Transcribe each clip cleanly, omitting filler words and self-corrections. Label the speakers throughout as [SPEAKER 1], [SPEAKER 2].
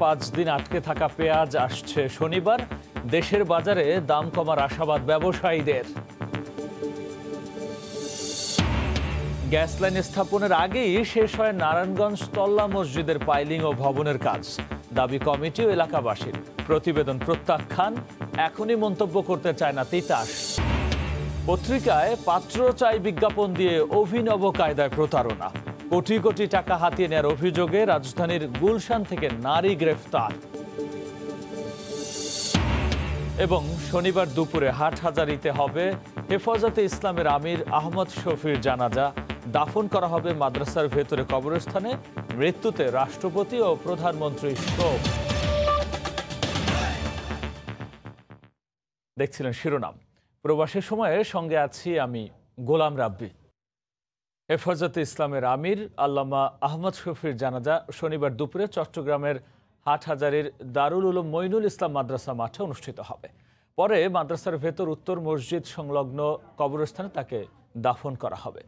[SPEAKER 1] 5 দিন আটকে থাকা পেঁয়াজ আসছে শনিবার। দেশের বাজারে দাম কমার আশাবাদ ব্যবসায়ীদের। গ্যাস লাইন স্থাপনের আগেই শেষ হয় নারায়ণগঞ্জ তল্লা মসজিদের পাইলিং ও ভবনের কাজ, দাবি কমিটি ও এলাকাবাসীর। প্রতিবেদন প্রত্যাখ্যান, এখনই মন্তব্য করতে চায় না তিতাস। পত্রিকায় পাত্র চাই বিজ্ঞাপন দিয়ে অভিনব কায়দায় প্রতারণা, কোটি কোটি টাকা হাতিয়ে নেওয়ার অভিযোগে রাজধানীর গুলশান থেকে নারী গ্রেফতার। এবং শনিবার দুপুরে হাটহাজারীতে হবে হেফাজতে ইসলামের আমির আহমদ শফির জানাজা। দাফন করা হবে মাদ্রাসার ভেতরে কবরস্থানে। মৃত্যুতে রাষ্ট্রপতি ও প্রধানমন্ত্রীর শোক। দেখছিলেন শিরোনাম। প্রবাসের সময়ে সঙ্গে আছি আমি গোলাম রাব্বি। হেফাজতে ইসলামের আমির আল্লামা আহমদ শফির জানাজা শনিবার দুপুরে চট্টগ্রামের হাটহাজারীর দারুল উলুম মঈনুল ইসলাম মাদ্রাসা মাঠে অনুষ্ঠিত হবে। পরে মাদ্রাসার ভেতর উত্তর মসজিদ সংলগ্ন কবরস্থানে তাকে দাফন করা হবে।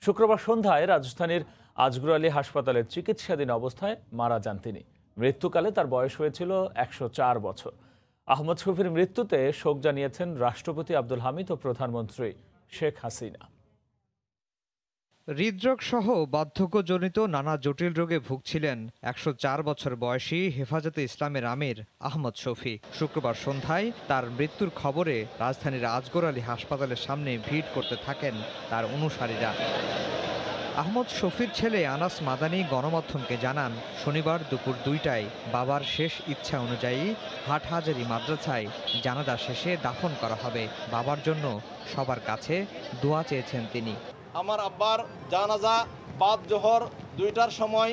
[SPEAKER 1] শুক্রবার সন্ধ্যায় রাজধানীর আজগর আলী হাসপাতালে চিকিৎসাধীন অবস্থায় মারা যান তিনি। মৃত্যুকালে তার বয়স হয়েছিল 104 বছর। আহমদ শফির মৃত্যুতে শোক জানিয়েছেন রাষ্ট্রপতি আব্দুল হামিদ ও প্রধানমন্ত্রী শেখ হাসিনা।
[SPEAKER 2] হৃদরোগ সহ বার্ধক্যজনিত নানা জটিল রোগে ভুগছিলেন 104 বছর বয়সী হেফাজতে ইসলামের আমির আহমদ শফি। শুক্রবার সন্ধ্যায় তার মৃত্যুর খবরে রাজধানীর আজগর আলী হাসপাতালের সামনে ভিড় করতে থাকেন তার অনুসারীরা। আহমদ শফির ছেলে আনাস মাদানী গণমাধ্যমকে জানান, শনিবার দুপুর 2টায় বাবার শেষ ইচ্ছা অনুযায়ী হাটহাজারী মাদ্রাসায় জানাজা শেষে দাফন করা হবে। বাবার জন্য সবার কাছে দোয়া চেয়েছেন তিনি।
[SPEAKER 3] আমার আব্বার জানাজা বাদ জোহর 2টার সময়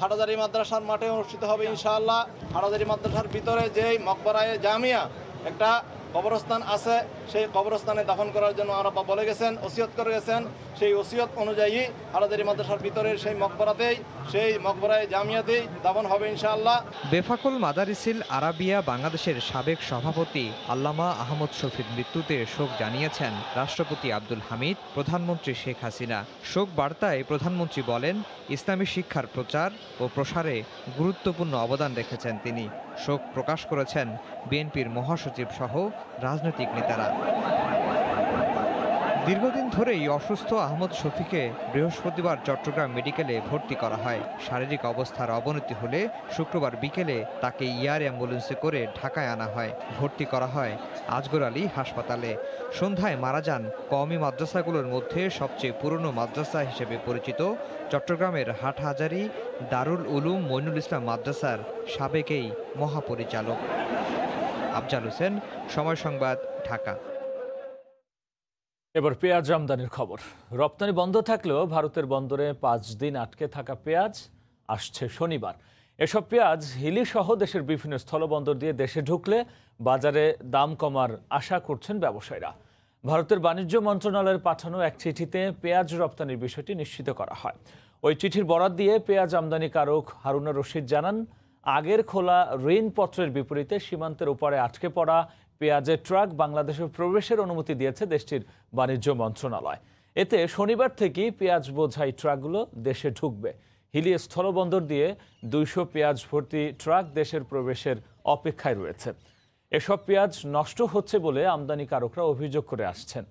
[SPEAKER 3] হাটহাজারী মাদ্রাসার মাঠে অনুষ্ঠিত হবে ইনশাআল্লাহ। হাটহাজারী মাদ্রাসার ভিতরে যেই মকবরায়ে জামিয়া একটা কবরস্থান আছে, সেই কবরস্থানে দাফন করার জন্য আমার আব্বা বলে গেছেন, ওসিয়ত করে গেছেন। সেই ওসিয়ত অনুযায়ী হাটহাজারী মাদ্রাসার ভিতরের সেই মকবরাতেই, সেই মকবরায়ে জামিয়াতেই দাফন হবে ইনশাআল্লাহ।
[SPEAKER 2] বেফাকুল মাদারিসিল আরাবিয়া বাংলাদেশের সাবেক সভাপতি আল্লামা আহমদ শফির মৃত্যুতে শোক জানিয়েছেন রাষ্ট্রপতি আব্দুল হামিদ, প্রধানমন্ত্রী শেখ হাসিনা। শোক বার্তায় প্রধানমন্ত্রী বলেন, ইসলামী শিক্ষার প্রচার ও প্রসারে গুরুত্বপূর্ণ অবদান রেখেছেন তিনি। শোক প্রকাশ করেছেন বিএনপির মহাসচিব সহ রাজনৈতিক নেতারা। দীর্ঘদিন ধরেই অসুস্থ আহমদ শফিকে বৃহস্পতিবার চট্টগ্রাম মেডিকেলে ভর্তি করা হয়। শারীরিক অবস্থার অবনতি হলে শুক্রবার বিকেলে তাকে এয়ার অ্যাম্বুলেন্সে করে ঢাকায় আনা হয়। ভর্তি করা হয় আজগর আলী হাসপাতালে। সন্ধ্যায় মারা যান কওমি মাদ্রাসাগুলোর মধ্যে সবচেয়ে পুরনো মাদ্রাসা হিসেবে পরিচিত চট্টগ্রামের হাটহাজারী দারুল উলুম মঈনুল ইসলাম মাদ্রাসার সাবেকেই মহাপরিচালক। আফজাল হোসেন, সময় সংবাদ, ঢাকা।
[SPEAKER 1] এবার পেঁয়াজ আমদানির খবর। রপ্তানি বন্ধ থাকলেও ভারতের বন্দরে 5 দিন আটকে থাকা পেঁয়াজ আসছে শনিবার। এসব পেঁয়াজ হিলি সহ দেশের বিভিন্ন স্থলবন্দর দিয়ে দেশে ঢুকলে বাজারে দাম কমার আশা করছেন ব্যবসায়ীরা। ভারতের বাণিজ্য মন্ত্রণালয়ের পাঠানো এক চিঠিতে পেঁয়াজ রপ্তানির বিষয়টি নিশ্চিত করা হয়। ওই চিঠির বরাত দিয়ে পেঁয়াজ আমদানিকারক হারুনা রশিদ জানান, আগের খোলা ঋণপত্রের বিপরীতে সীমান্তের ওপারে আটকে পড়া পেঁয়াজের ট্রাক বাংলাদেশে প্রবেশের অনুমতি দিয়েছে দেশটির বাণিজ্য মন্ত্রণালয়। এতে শনিবার থেকেই পেঁয়াজ বোঝাই ট্রাকগুলো দেশে ঢুকবে। হিলি স্থলবন্দর দিয়ে 200 পেঁয়াজ ভর্তি ট্রাক দেশের প্রবেশের অপেক্ষায় রয়েছে। এসব পেঁয়াজ নষ্ট হচ্ছে বলে আমদানিকারকরা অভিযোগ করে আসছেন।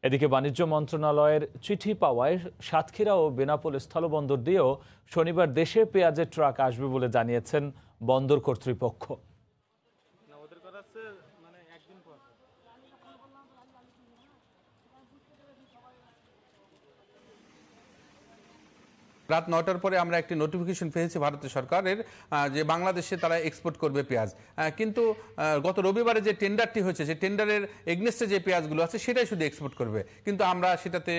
[SPEAKER 1] এদিকে বাণিজ্য মন্ত্রণালয়ের চিঠি পাওয়ায় সাতক্ষীরা ও বেনাপোল স্থলবন্দর দিয়েও শনিবার দেশে পেঁয়াজের ট্রাক আসবে বলে জানিয়েছেন বন্দর কর্তৃপক্ষ।
[SPEAKER 4] রাত 9টার পরে আমরা একটি নোটিফিকেশন পেয়েছি ভারতের সরকারের যে বাংলাদেশে তারা এক্সপোর্ট করবে পেঁয়াজ। কিন্তু গত রবিবারে যে টেন্ডারটি হয়েছে, সেই টেন্ডারের এগনেস্টে যে পেঁয়াজগুলো আছে সেটাই শুধু এক্সপোর্ট করবে। কিন্তু আমরা সেটাতে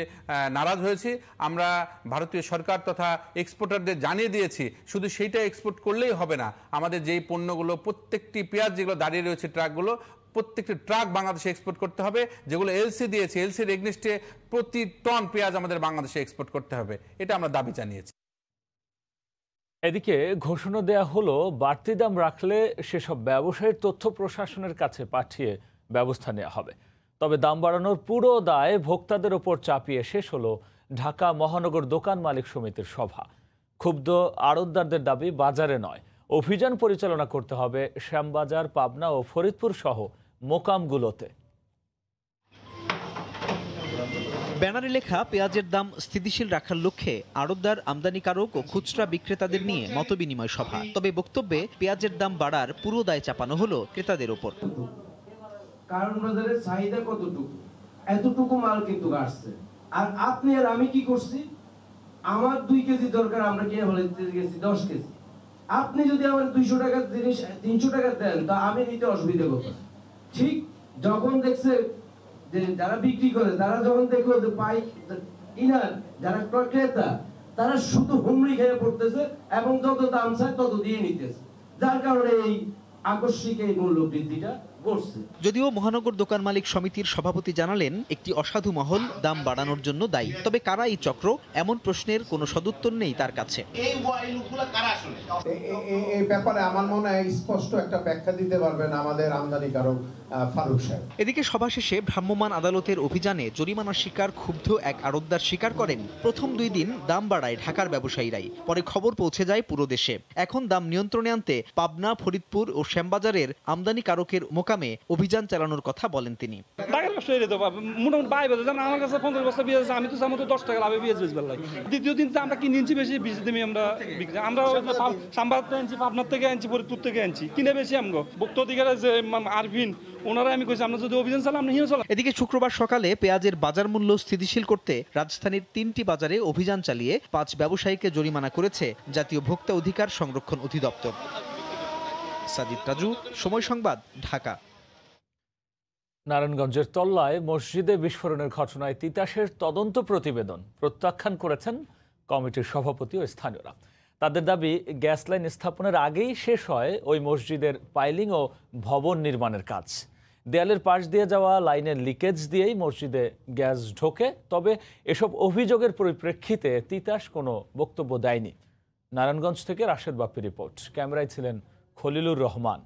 [SPEAKER 4] নারাজ হয়েছি। আমরা ভারতীয় সরকার তথা এক্সপোর্টারদের জানিয়ে দিয়েছি, শুধু সেইটা এক্সপোর্ট করলেই হবে না। আমাদের যেই পণ্যগুলো, প্রত্যেকটি পেঁয়াজ যেগুলো দাঁড়িয়ে রয়েছে ট্রাকগুলো, প্রত্যেকটি ট্রাক বাংলাদেশে এক্সপোর্ট করতে হবে। যেগুলো এলসি দিয়েছে, এলসির এগনেস্টে প্রতি টন পেঁয়াজ আমাদের বাংলাদেশে এক্সপোর্ট করতে হবে। এটা আমরা দাবি জানিয়েছি।
[SPEAKER 1] এদিকে ঘোষণা দেয়া হলো, বাড়তি দাম রাখলে সেসব ব্যবসায়ীর তথ্য প্রশাসনের কাছে পাঠিয়ে ব্যবস্থা নেওয়া হবে। তবে দাম বাড়ানোর পুরো দায় ভোক্তাদের ওপর চাপিয়ে শেষ হলো ঢাকা মহানগর দোকান মালিক সমিতির সভা। ক্ষুব্ধ আড়তদারদের দাবি, বাজারে নয় অভিযান পরিচালনা করতে হবে শ্যামবাজার, পাবনা ও ফরিদপুর সহ মোকামগুলোতে।
[SPEAKER 2] ব্যানারে লেখা পেঁয়াজের দাম স্থিতিশীল রাখার লক্ষ্যে আড়তদার, আমদানিকারক ও খুচরা বিক্রেতাদের নিয়ে মতবিনিময় সভা। তবে বক্তব্যে পেঁয়াজের দাম বাড়ার পুরো দায় চাপানো হলো ক্রেতাদের ওপর।
[SPEAKER 5] কারণ বাজারের চাহিদা কতটুকু, এতটুকু মাল কিন্তু আসছে। আর আপনি আর আমি কি করছি, আমার 2 কেজি দরকার, আমরা কিনে ফেলতে গেছি 10 কেজি। আপনি যদি আমার 200 টাকার জিনিস 300 টাকা দেন, তা আমি নিতে অসুবিধা কোথায়? ঠিক যখন দেখছে যে যারা বিক্রি করে, তারা যখন দেখলো যে পাই কিনার যারা ক্রেতা, তারা শুধু হুমড়ি খেয়ে পড়তেছে এবং যত দাম চায় তত দিয়ে নিতেছে, যার কারণে এই আকস্মিক এই মূল্য বৃদ্ধিটা ঘটছে।
[SPEAKER 2] যদিও মহানগর দোকান মালিক সমিতির সভাপতি জানালেন, একটি অসাধু মহল দাম বাড়ানোর জন্য দায়ী। তবে কারা এই চক্র, এমন প্রশ্নের কোনো সদুত্তর নেই তার কাছে।
[SPEAKER 6] এই ব্যাপারে আমার মনে হয় স্পষ্ট একটা ব্যাখ্যা দিতে পারবেন আমাদের আমদানিকারক ফারুক সাহেব।
[SPEAKER 2] এদিকে সভা শেষে ভ্রাম্যমাণ আদালতের অভিযানে জরিমানার শিকার ক্ষুব্ধ এক আড়তদার স্বীকার করেন, প্রথম 2 দিন দাম বাড়ায় ঢাকার ব্যবসায়ীরাই, পরে খবর পৌঁছে যায় পুরো দেশে। এখন দাম নিয়ন্ত্রণে আনতে পাবনা, ফরিদপুর ও শ্যামবাজারের আমদানিকারকের মোকামে অভিযান চালানোর কথা বলেন তিনি।
[SPEAKER 7] দ্বিতীয় দিন আমরা কিনে নিচ্ছি বেশি দামে, আমরা পাবনার থেকে আনছি, ফরিদপুর থেকে আনছি, কিনে বেশি আমগো ভোক্তা অধিকারের যে আরভিন ওনারা আমি কইছি, আমরা যদি অভিযান চালাই আমরা হিনে চালাই।
[SPEAKER 2] এদিকে শুক্রবার সকালে পেঁয়াজের বাজার মূল্য স্থিতিশীল করতে রাজধানীর 3টি বাজারে অভিযান চালিয়ে 5 ব্যবসায়ীকে জরিমানা করেছে জাতীয় ভোক্তা অধিকার সংরক্ষণ অধিদপ্তর। সাজিদ রাজু, সময় সংবাদ, ঢাকা।
[SPEAKER 1] নারায়ণগঞ্জের তল্লায় মসজিদে বিস্ফোরণের ঘটনায় তিতাসের তদন্ত প্রতিবেদন প্রত্যাখ্যান করেছেন কমিটির সভাপতি ও স্থানীয়রা। তাদের দাবি, গ্যাস লাইন স্থাপনের আগেই শেষ হয় ওই মসজিদের পাইলিং ও ভবন নির্মাণের কাজ। দেয়ালের পাশ দিয়ে যাওয়া লাইনের লিকেজ দিয়েই মসজিদে গ্যাস ঢোকে। তবে এসব অভিযোগের পরিপ্রেক্ষিতে তিতাস কোনো বক্তব্য দেয়নি। নারায়ণগঞ্জ থেকে রাশেদ বাপ্পি রিপোর্ট, ক্যামেরায় ছিলেন খলিলুর রহমান।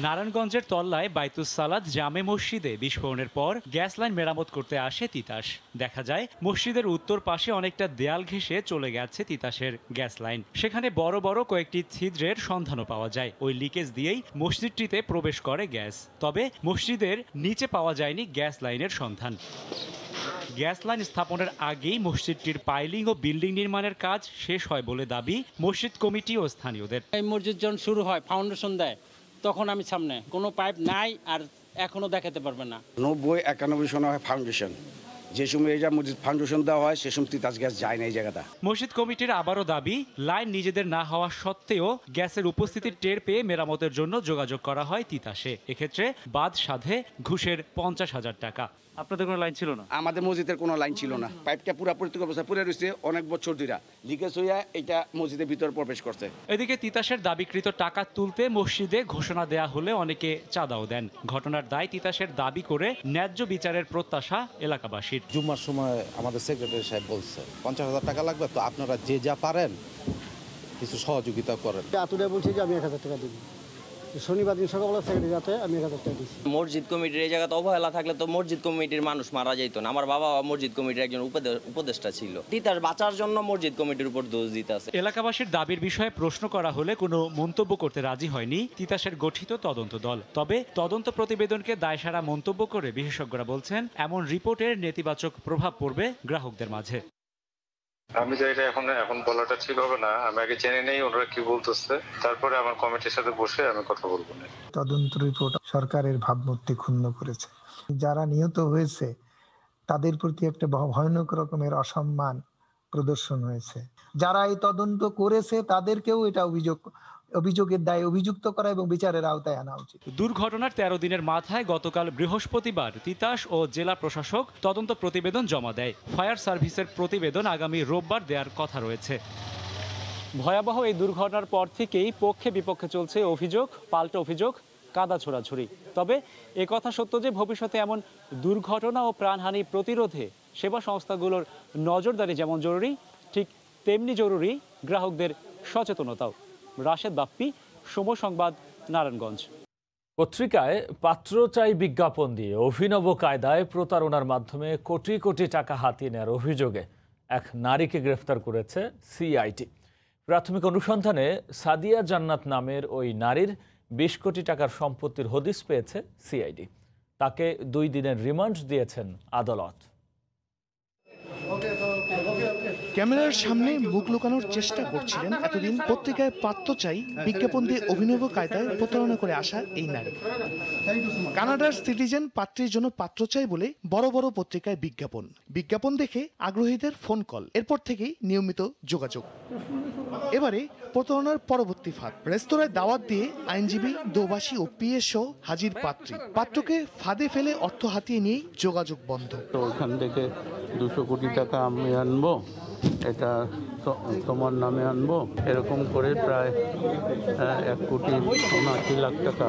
[SPEAKER 8] নারায়ণগঞ্জের তল্লায় বাইতুস সালাত জামে মসজিদে বিস্ফোরণের পর গ্যাস লাইন মেরামত করতে আসে তিতাস। দেখা যায় মসজিদের উত্তর পাশে অনেকটা দেয়াল ঘেঁষে চলে গেছে তিতাসের গ্যাস লাইন। সেখানে বড় বড় কয়েকটি ছিদ্রের সন্ধানও পাওয়া যায়। ওই লিকেজ দিয়েই মসজিদটিতে প্রবেশ করে গ্যাস। তবে মসজিদের নিচে পাওয়া যায়নি গ্যাস লাইনের সন্ধান। গ্যাস লাইন স্থাপনের আগেই মসজিদটির পাইলিং ও বিল্ডিং নির্মাণের কাজ শেষ হয় বলে দাবি মসজিদ কমিটি ও স্থানীয়দের।
[SPEAKER 9] এই মসজিদ যখন শুরু হয়, ফাউন্ডেশন দেয়, তখন আমি সামনে কোনো পাইপ নাই আর এখনো দেখাতে পারবে না।
[SPEAKER 10] 90-91 সনে হয় ফাউন্ডেশন, যে সময় এটা মসজিদ ফাউন্ডেশন দেওয়া হয় সে সময় তিতাস গ্যাস যায় না এই জায়গাটা।
[SPEAKER 8] মসজিদ কমিটির আবারও দাবি, লাইন নিজেদের না হওয়া সত্ত্বেও গ্যাসের উপস্থিতি টের পেয়ে মেরামতের জন্য যোগাযোগ করা হয় তিতাসে। এক্ষেত্রে বাদ সাধে ঘুষের 50,000 টাকা। আপনাদের কোনো লাইন ছিল না?
[SPEAKER 10] আমাদের মসজিদের কোনো লাইন ছিল না, পাইপটা পুরাপুরি অবস্থায় পড়ে রয়েছে অনেক বছর ধরে, লিকেজ হইয়া এটা মসজিদের ভিতর প্রবেশ করছে।
[SPEAKER 8] এদিকে তিতাসের দাবিকৃত টাকা তুলতে মসজিদে ঘোষণা দেয়া হলে অনেকে চাঁদাও দেন। ঘটনার দায় তিতাসের দাবি করে ন্যায্য বিচারের প্রত্যাশা এলাকাবাসীর।
[SPEAKER 11] জুম্মার সময় আমাদের সেক্রেটারি সাহেব বলছে 50,000 টাকা লাগবে, তো আপনারা যে যা পারেন কিছু সহযোগিতা করেন।
[SPEAKER 12] আতুরে বলছে যে আমি 1000 টাকা দিব, শনিবার দিন সকালবেলা সেক্রেটারি যাতে আমি 1000 টাকা দিচ্ছি।
[SPEAKER 13] মসজিদ কমিটির এই জায়গাতে অবহেলা থাকলে তো মসজিদ কমিটির মানুষ মারা যেত না। আমার বাবা মসজিদ কমিটির একজন উপদেষ্টা ছিল। তিতাস বাঁচার জন্য মসজিদ কমিটির উপর দোষ দিতে আছে।
[SPEAKER 8] এলাকাবাসীর দাবির বিষয়ে প্রশ্ন করা হলে কোনো মন্তব্য করতে রাজি হয়নি তিতাসের গঠিত তদন্ত দল। তবে তদন্ত প্রতিবেদনকে দায়সারা মন্তব্য করে বিশেষজ্ঞরা বলছেন, এমন রিপোর্টের নেতিবাচক প্রভাব পড়বে গ্রাহকদের মাঝে।
[SPEAKER 14] আমি যে এটা এখন বলাটা ঠিক হবে না, আমি আগে জেনে নেই ওনারা কি বলতেছে, তারপরে আমার কমিটির সাথে বসে আমি কথা বলবো না।
[SPEAKER 15] তদন্ত রিপোর্ট সরকারের ভাবমূর্তি ক্ষুণ্ণ করেছে। যারা নিহত হয়েছে তাদের প্রতি একটা ভয়ানক রকমের অসম্মান প্রদর্শন হয়েছে। যারা এই তদন্ত করেছে তাদেরকেও এটা অভিযোগের দায়ে অভিযুক্ত করা এবং বিচারের আওতায় আনা উচিত।
[SPEAKER 8] দুর্ঘটনার 13 দিনের মাথায় গতকাল বৃহস্পতিবার তিতাস ও জেলা প্রশাসক তদন্ত প্রতিবেদন জমা দেয়। ফায়ার সার্ভিসের প্রতিবেদন আগামী রোববার দেওয়ার কথা রয়েছে। ভয়াবহ এই দুর্ঘটনার পর থেকেই পক্ষে বিপক্ষে চলছে অভিযোগ পাল্টা অভিযোগ, কাদা ছোড়াছুড়ি। তবে একথা সত্য যে ভবিষ্যতে এমন দুর্ঘটনা ও প্রাণহানি প্রতিরোধে সেবা সংস্থাগুলোর নজরদারি যেমন জরুরি, ঠিক তেমনি জরুরি গ্রাহকদের সচেতনতাও। রাশেদ বাপ্পি, সময় সংবাদ, নারায়ণগঞ্জ।
[SPEAKER 1] পত্রিকায় পাত্র চাই বিজ্ঞাপন দিয়ে অভিনব কায়দায় প্রতারণার মাধ্যমে কোটি কোটি টাকা হাতিয়ে নেওয়ার অভিযোগে এক নারীকে গ্রেফতার করেছে সিআইডি। প্রাথমিক অনুসন্ধানে সাদিয়া জান্নাত নামের ওই নারীর ২০ কোটি টাকার সম্পত্তির হদিস পেয়েছে সিআইডি। তাকে ২ দিনের রিমান্ড দিয়েছেন আদালত।
[SPEAKER 16] ক্যামেরার সামনে মুখ লুকানোর চেষ্টা করছিলেন এতদিন পত্রিকায় পাত্র চাই বিজ্ঞাপন দিয়ে অভিনব কায়দায় প্রতারণা করে আসা এই নারী। কানাডার সিটিজেন পাত্রের জন্য পাত্র চাই বলে বড় বড় পত্রিকায় বিজ্ঞাপন দেখে আগ্রহীদের ফোন কল, এরপর থেকেই নিয়মিত যোগাযোগ। এবারে প্রতারণার পরবর্তী ফাঁদ, রেস্তোরাঁয় দাওয়াত দিয়ে আইনজীবী, দোবাসী ও পিএস সহ হাজির পাত্রকে ফাঁদে ফেলে অর্থ হাতিয়ে নিয়েই যোগাযোগ বন্ধ।
[SPEAKER 17] তো ওখান থেকে 200 কোটি টাকা আমি আনবো, এটা তোমার নামে আনবো, এরকম করে প্রায় 1,79,00,000 টাকা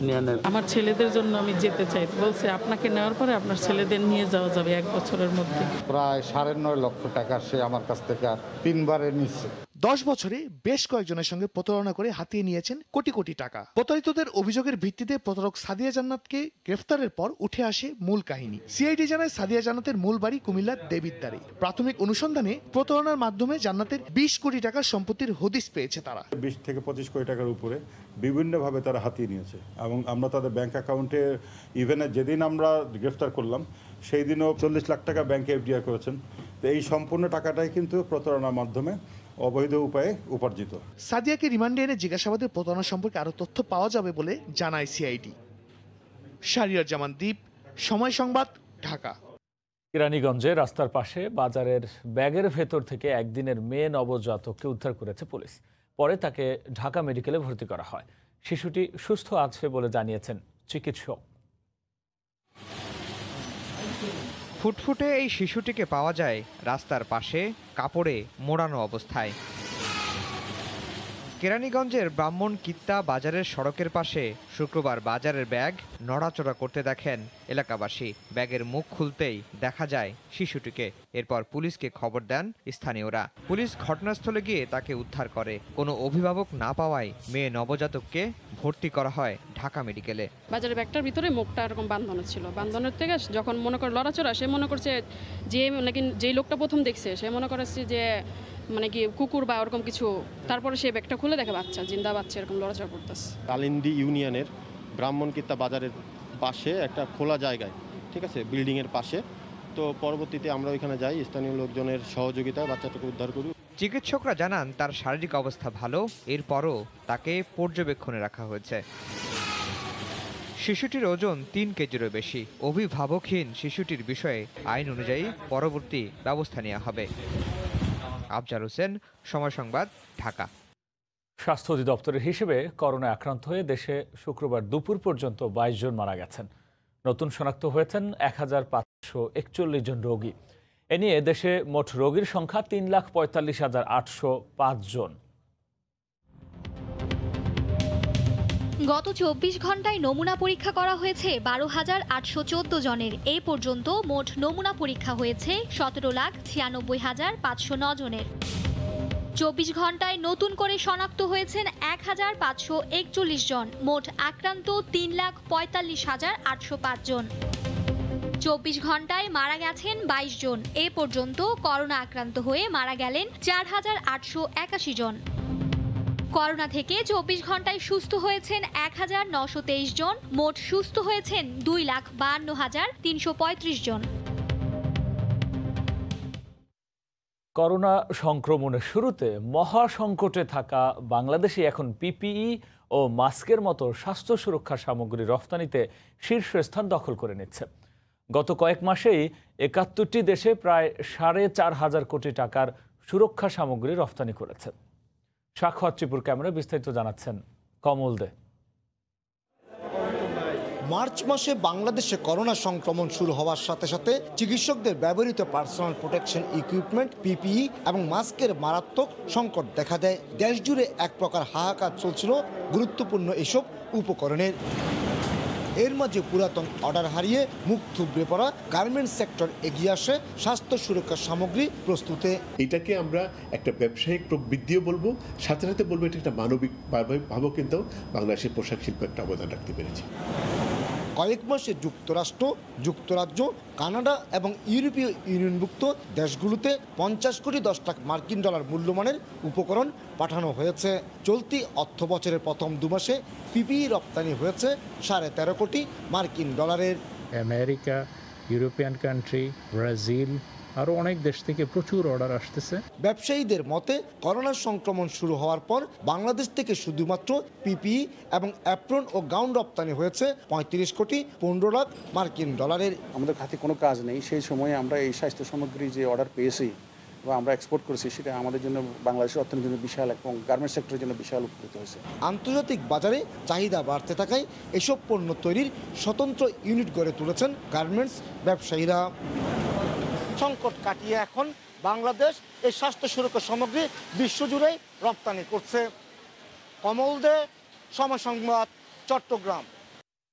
[SPEAKER 17] নিয়ে নেন।
[SPEAKER 18] আমার ছেলেদের জন্য আমি যেতে চাই, বলছে আপনাকে নেওয়ার পরে আপনার ছেলেদের নিয়ে যাওয়া যাবে 1 বছরের মধ্যে।
[SPEAKER 11] প্রায় 9.5 লক্ষ টাকা সে আমার কাছ থেকে 3বারে নিচ্ছে।
[SPEAKER 16] 10 বছরে বেশ কয়েকজনের সঙ্গে প্রতারণা করে হাতিয়ে নিয়েছেন কোটি কোটি টাকা। প্রতারিতদের অভিযোগের ভিত্তিতে প্রতারক সাদিয়া জান্নাতকে গ্রেফতারের পর উঠে আসে মূল কাহিনী। সিআইডি জানায় সাদিয়া জান্নাতের মূল বাড়ি কুমিল্লার দেবিদ্বারে। প্রাথমিক অনুসন্ধানে প্রতারণার মাধ্যমে জান্নাতের 20 কোটি টাকার সম্পত্তির হদিস পেয়েছে তারা।
[SPEAKER 19] 20 থেকে 25 কোটি টাকার উপরে বিভিন্নভাবে তারা হাতিয়ে নিয়েছে এবং আমরা তাদের ব্যাংক অ্যাকাউন্টে ইভেনে যেদিন আমরা গ্রেফতার করলাম সেই দিনও 40 লাখ টাকা ব্যাংকে এফডিআর করেছেন। তো এই সম্পূর্ণ টাকাটাই কিন্তু প্রতারণার মাধ্যমে অবৈধ উপায়ে উপার্জিত।
[SPEAKER 16] সাদিয়াকে রিমান্ডে এনে জিজ্ঞাসাবাদে প্রতারণা সম্পর্কে আরো তথ্য পাওয়া যাবে বলে জানায় সিআইডি। শাহরিয়ার জামান দ্বীপ, সময় সংবাদ, ঢাকা।
[SPEAKER 1] কেরানীগঞ্জে রাস্তার পাশে বাজারের ব্যাগের ভেতর থেকে একদিনের মেয়ে নবজাতককে উদ্ধার করেছে পুলিশ। পরে তাকে ঢাকা মেডিকেলে ভর্তি করা হয়। শিশুটি সুস্থ আছে বলে জানিয়েছেন চিকিৎসক।
[SPEAKER 2] ফুটফুটে এই শিশুটিকে পাওয়া যায় রাস্তার পাশে কাপড়ে মোড়ানো অবস্থায়। কেরানীগঞ্জের ব্রাহ্মণ কিত্তা বাজারের সড়কের পাশে শুক্রবার বাজারের ব্যাগ নড়াচড়া করতে দেখেন এলাকাবাসী। ব্যাগের মুখ খুলতেই দেখা যায় শিশুটিকে। এরপর পুলিশকে খবর দেন স্থানীয়রা। পুলিশ ঘটনাস্থলে গিয়ে তাকে উদ্ধার করে। কোনো অভিভাবক না পাওয়ায় মেয়ে নবজাতককে ভর্তি করা হয় ঢাকা মেডিকেলে।
[SPEAKER 20] বাজারের ব্যাগটার ভিতরে মুখটা এরকম বাঁধানো ছিল। বাঁধানোর থেকে যখন মনে করে লড়াচড়া, সে মনে করছে যে নাকি যেই লোকটা প্রথম দেখছে সে মনে করেছে যে মানে কি কুকুর বা ওরকম কিছু। তারপরে সে ব্যাগটা খুলে দেখে বাচ্চা, জিন্দা বাচ্চা এরকম লড়াচড়া করতেছে।
[SPEAKER 21] কালিন্দী ইউনিয়নের ব্রাহ্মণকিত্তা বাজারের পাশে একটা খোলা জায়গায়, ঠিক আছে, বিল্ডিংয়ের পাশে। তো পরবর্তীতে আমরা ওইখানে যাই, স্থানীয় লোকজনের সহযোগিতায় বাচ্চাটাকে উদ্ধার করি।
[SPEAKER 2] চিকিৎসকরা জানান তার শারীরিক অবস্থা ভালো, এরপরও তাকে পর্যবেক্ষণে রাখা হয়েছে। শিশুটির ওজন 3 কেজিরও বেশি। অভিভাবকহীন শিশুটির বিষয়ে আইন অনুযায়ী পরবর্তী ব্যবস্থা নেওয়া হবে। আফজাল হোসেন, সময় সংবাদ, ঢাকা।
[SPEAKER 1] স্বাস্থ্য অধিদপ্তরের হিসেবে করোনায় আক্রান্ত হয়ে দেশে শুক্রবার দুপুর পর্যন্ত 22 জন মারা গেছেন। নতুন শনাক্ত হয়েছেন 1541 জন রোগী। এ নিয়ে দেশে মোট রোগীর সংখ্যা 3,45,805 জন।
[SPEAKER 22] গত 24 ঘন্টায় নমুনা পরীক্ষা করা হয়েছে 12,814 জনের। এই পর্যন্ত মোট নমুনা পরীক্ষা হয়েছে 17,96,509 জনের। 24 ঘন্টায় নতুন করে শনাক্ত হয়েছেন 1,541 জন। মোট আক্রান্ত 3,45,805 জন। 24 ঘন্টায় মারা গেছেন 22 জন। এ পর্যন্ত করোনা আক্রান্ত হয়ে মারা গেলেন 4,881 জন। করোনা থেকে 24 ঘন্টায় সুস্থ হয়েছেন 1,923 জন। মোট সুস্থ হয়েছেন 2,52,335 জন।
[SPEAKER 1] করোনা সংক্রমণের শুরুতে মহা সংকটে থাকা বাংলাদেশে এখন পিপিই ও মাস্কের মতো স্বাস্থ্য সুরক্ষা সামগ্রী রফতানিতে শীর্ষস্থান দখল করে নিচ্ছে। গত কয়েক মাসেই 71টি দেশে প্রায় 4,500 কোটি টাকার সুরক্ষা সামগ্রী রফতানি করেছে। সাক্ষাৎ ত্রিপুর ক্যামেরা বিস্তারিত জানাচ্ছেন কমল দে।
[SPEAKER 23] মার্চ মাসে বাংলাদেশে করোনা সংক্রমণ শুরু হওয়ার সাথে সাথে চিকিৎসকদের ব্যবহৃত পার্সোনাল প্রোটেকশন ইকুইপমেন্ট পিপিই এবং মাস্কের মারাত্মক সংকট দেখা দেয়। দেশ জুড়ে এক প্রকার হাহাকার চলছিল গুরুত্বপূর্ণ এসব উপকরণের। এর মাঝে পুরাতন অর্ডার হারিয়ে মুখ থুবড়ে পড়া গার্মেন্টস সেক্টর এগিয়ে আসে স্বাস্থ্য সুরক্ষা সামগ্রী প্রস্তুতে।
[SPEAKER 24] এটাকে আমরা একটা ব্যবসায়িক প্রবৃদ্ধিও বলবো, সাথে সাথে বলবো এটা একটা মানবিক ভাবেও কিন্তু বাংলাদেশের পোশাক শিল্প একটা অবদান রাখতে পেরেছে।
[SPEAKER 23] কয়েক মাসে যুক্তরাষ্ট্র, যুক্তরাজ্য, কানাডা এবং ইউরোপীয় ইউনিয়নভুক্ত দেশগুলোতে 50 কোটি 10 লাখ মার্কিন ডলার মূল্যমানের উপকরণ পাঠানো হয়েছে। চলতি অর্থ বছরের প্রথম 2 মাসে পিপিই রপ্তানি হয়েছে 13.5 কোটি মার্কিন ডলারের।
[SPEAKER 3] আমেরিকা, ইউরোপিয়ান কান্ট্রি, ব্রাজিল আরও অনেক দেশ থেকে প্রচুর অর্ডার আসতেছে।
[SPEAKER 23] ব্যবসায়ীদের মতে করোনা সংক্রমণ শুরু হওয়ার পর বাংলাদেশ থেকে শুধুমাত্র পিপিই এবং অ্যাপ্রন ও গাউন রপ্তানি হয়েছে 35 কোটি 15 লাখ মার্কিন ডলারের।
[SPEAKER 4] আমাদের হাতে কোনো কাজ নেই, সেই সময়ে আমরা এই স্বাস্থ্য সামগ্রী যে অর্ডার পেয়েছি বা আমরা এক্সপোর্ট করেছি, সেটা আমাদের জন্য বাংলাদেশের অর্থনীতির জন্য বিশাল এবং গার্মেন্টস সেক্টরের জন্য বিশাল উপকৃত হয়েছে।
[SPEAKER 23] আন্তর্জাতিক বাজারে চাহিদা বাড়তে থাকায় এসব পণ্য তৈরির স্বতন্ত্র ইউনিট গড়ে তুলেছেন গার্মেন্টস ব্যবসায়ীরা। সংকট কাটিয়ে এখন বাংলাদেশ এই স্বাস্থ্য সুরক্ষা সামগ্রী বিশ্বজুড়ে রপ্তানি করছে। কমল দে, সময় সংবাদ, চট্টগ্রাম।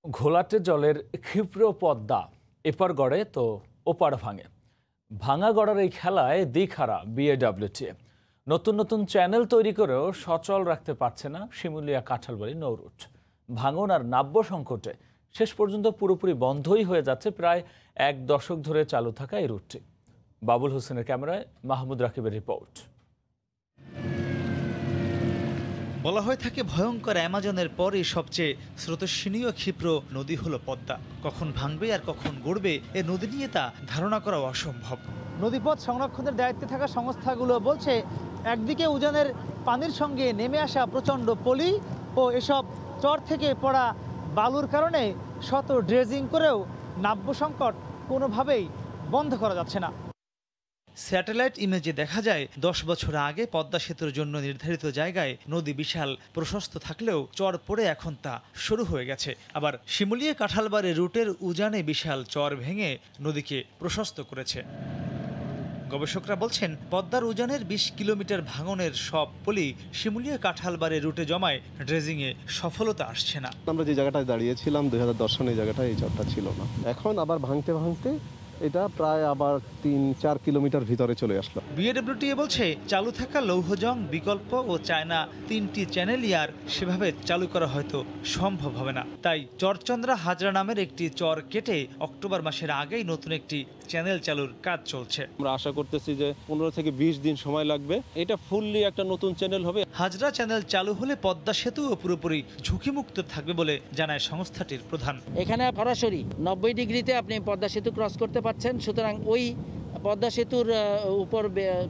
[SPEAKER 1] ঘোলাটে জলের ক্ষিপ্র পদ্মা এপার গড়ে তো ওপার ভাঙে। ভাঙা গড়ার এই খেলায় দিকহারা বিএডব্লিউটিএ। নতুন নতুন চ্যানেল তৈরি করেও সচল রাখতে পারছে না শিমুলিয়া কাঁঠালবাড়ি নৌরুট। ভাঙন আর নাব্য সংকটে শেষ পর্যন্ত পুরোপুরি বন্ধই হয়ে যাচ্ছে প্রায় 1 দশক ধরে চালু থাকা এই রুটটি। বাবুল হোসেনের ক্যামেরায় মাহমুদ রাকিবের রিপোর্ট।
[SPEAKER 5] বলা হয়ে থাকে ভয়ঙ্কর অ্যামাজনের পরই সবচেয়ে স্রোতস্বিনীয় ক্ষিপ্র নদী হলো পদ্মা। কখন ভাঙবে আর কখন গড়বে এ নদী নিয়ে তা ধারণা করা অসম্ভব।
[SPEAKER 6] নদীপথ সংরক্ষণের দায়িত্বে থাকা সংস্থাগুলো বলছে, একদিকে উজানের পানির সঙ্গে নেমে আসা প্রচণ্ড পলি ও এসব চর থেকে পড়া বালুর কারণে শত ড্রেজিং করেও নাব্য সংকট কোনোভাবেই বন্ধ করা যাচ্ছে না।
[SPEAKER 5] স্যাটেলাইট ইমেজে দেখা যায় 10 বছর আগে পদ্মা সেতুর জন্য নির্ধারিত জায়গায় নদী বিশাল প্রশস্ত থাকলেও চর পড়ে এখন তা শুরু হয়ে গেছে। আবার শিমুলিয়া কাঁঠালবাড়ি রুটের উজানে বিশাল চর ভেঙে নদীকে প্রশস্ত করেছে। গবেষকরা বলছেন, পদ্মার উজানের 20 কিলোমিটার ভাঙনের সব পলি শিমুলিয়া কাঁঠালবাড়ি রুটে জমায় ড্রেজিংয়ে সফলতা আসছে না।
[SPEAKER 21] আমরা যে জায়গাটায় দাঁড়িয়েছিলাম 2010 সালে, এই জায়গাটায় এই চরটা ছিল না। এখন আবার ভাঙতে ভাঙতে এটা প্রায় আবার 3-4 কিলোমিটার ভিতরে চলে আসলো।
[SPEAKER 5] বিএডব্লিউটিএ বলছে, চালু থাকা লৌহজং, বিকল্প ও চায়না 3টি চ্যানেলই আর সেভাবে চালু করা হয়তো সম্ভব হবে না। তাই চরচন্দ্রা হাজরা নামের একটি চর কেটে অক্টোবর মাসের আগেই নতুন একটি চ্যানেল চালুর কাজ চলছে।
[SPEAKER 21] আমরা আশা করতেছি যে 15 থেকে 20 দিন সময় লাগবে, এটা ফুললি একটা নতুন চ্যানেল হবে।
[SPEAKER 5] হাজরা চ্যানেল চালু হলে পদ্মা সেতু পুরোপুরি ঝুঁকিমুক্ত থাকবে বলে জানায় সংস্থাটির প্রধান।
[SPEAKER 9] এখানে সরাসরি 90 ডিগ্রিতে আপনি পদ্মা সেতু ক্রস করতে পারছেন, সুতরাং ওই পদ্মা সেতুর উপর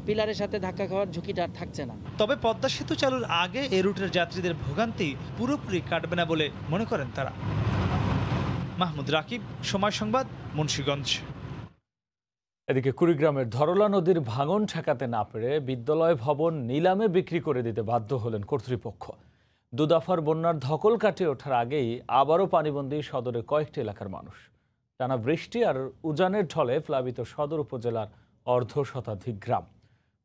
[SPEAKER 9] পিলারের সাথে ধাক্কা খাওয়ার ঝুঁকিটা থাকছে না।
[SPEAKER 5] তবে পদ্মা সেতু চালুর আগে এ রুটের যাত্রীদের ভোগান্তি পুরোপুরি কাটবে না বলে মনে করেন তারা। মাহমুদ রাকিব, সময় সংবাদ, মুন্সিগঞ্জ।
[SPEAKER 1] এদিকে কুড়িগ্রামের ধরলা নদীর ভাঙন ঠেকাতে না পেরে বিদ্যালয় ভবন নিলামে বিক্রি করে দিতে বাধ্য হলেন কর্তৃপক্ষ। 2 দফার বন্যার ধকল কাটিয়ে ওঠার আগেই আবারও পানিবন্দী সদরের কয়েকটি এলাকার মানুষ। টানা বৃষ্টি আর উজানের ঢলে প্লাবিত সদর উপজেলার 1/2 গ্রাম।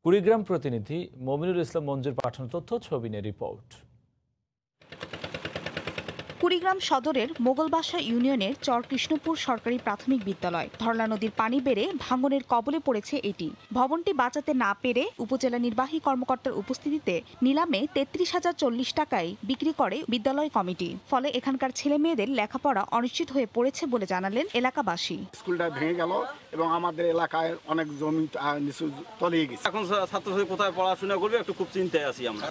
[SPEAKER 1] কুড়িগ্রাম প্রতিনিধি মমিনুল ইসলাম মঞ্জুর পাঠানো তথ্য, ছবি নিয়ে রিপোর্ট।
[SPEAKER 25] কুড়িগ্রাম সদরের মোগলবাসা ইউনিয়নের চর কৃষ্ণপুর সরকারি প্রাথমিক বিদ্যালয়। ধরলা নদীর পানি বেড়ে ভাঙনের কবলে পড়েছে এটি। ভবনটি বাঁচাতে না পেরে উপজেলা নির্বাহী কর্মকর্তার উপস্থিতিতে নিলামে 33,040 টাকায় বিক্রি করে বিদ্যালয় কমিটি। ফলে এখানকার ছেলে মেয়েদের লেখাপড়া অনিশ্চিত হয়ে পড়েছে বলে জানালেন এলাকাবাসী।
[SPEAKER 26] স্কুলটা ভেঙে গেল এবং আমাদের এলাকায় অনেক জমি নিচু তলিয়ে গেছে। এখন ছাত্রছাত্রী কোথায় পড়াশোনা করবে একটু খুব চিন্তায় আছি আমরা।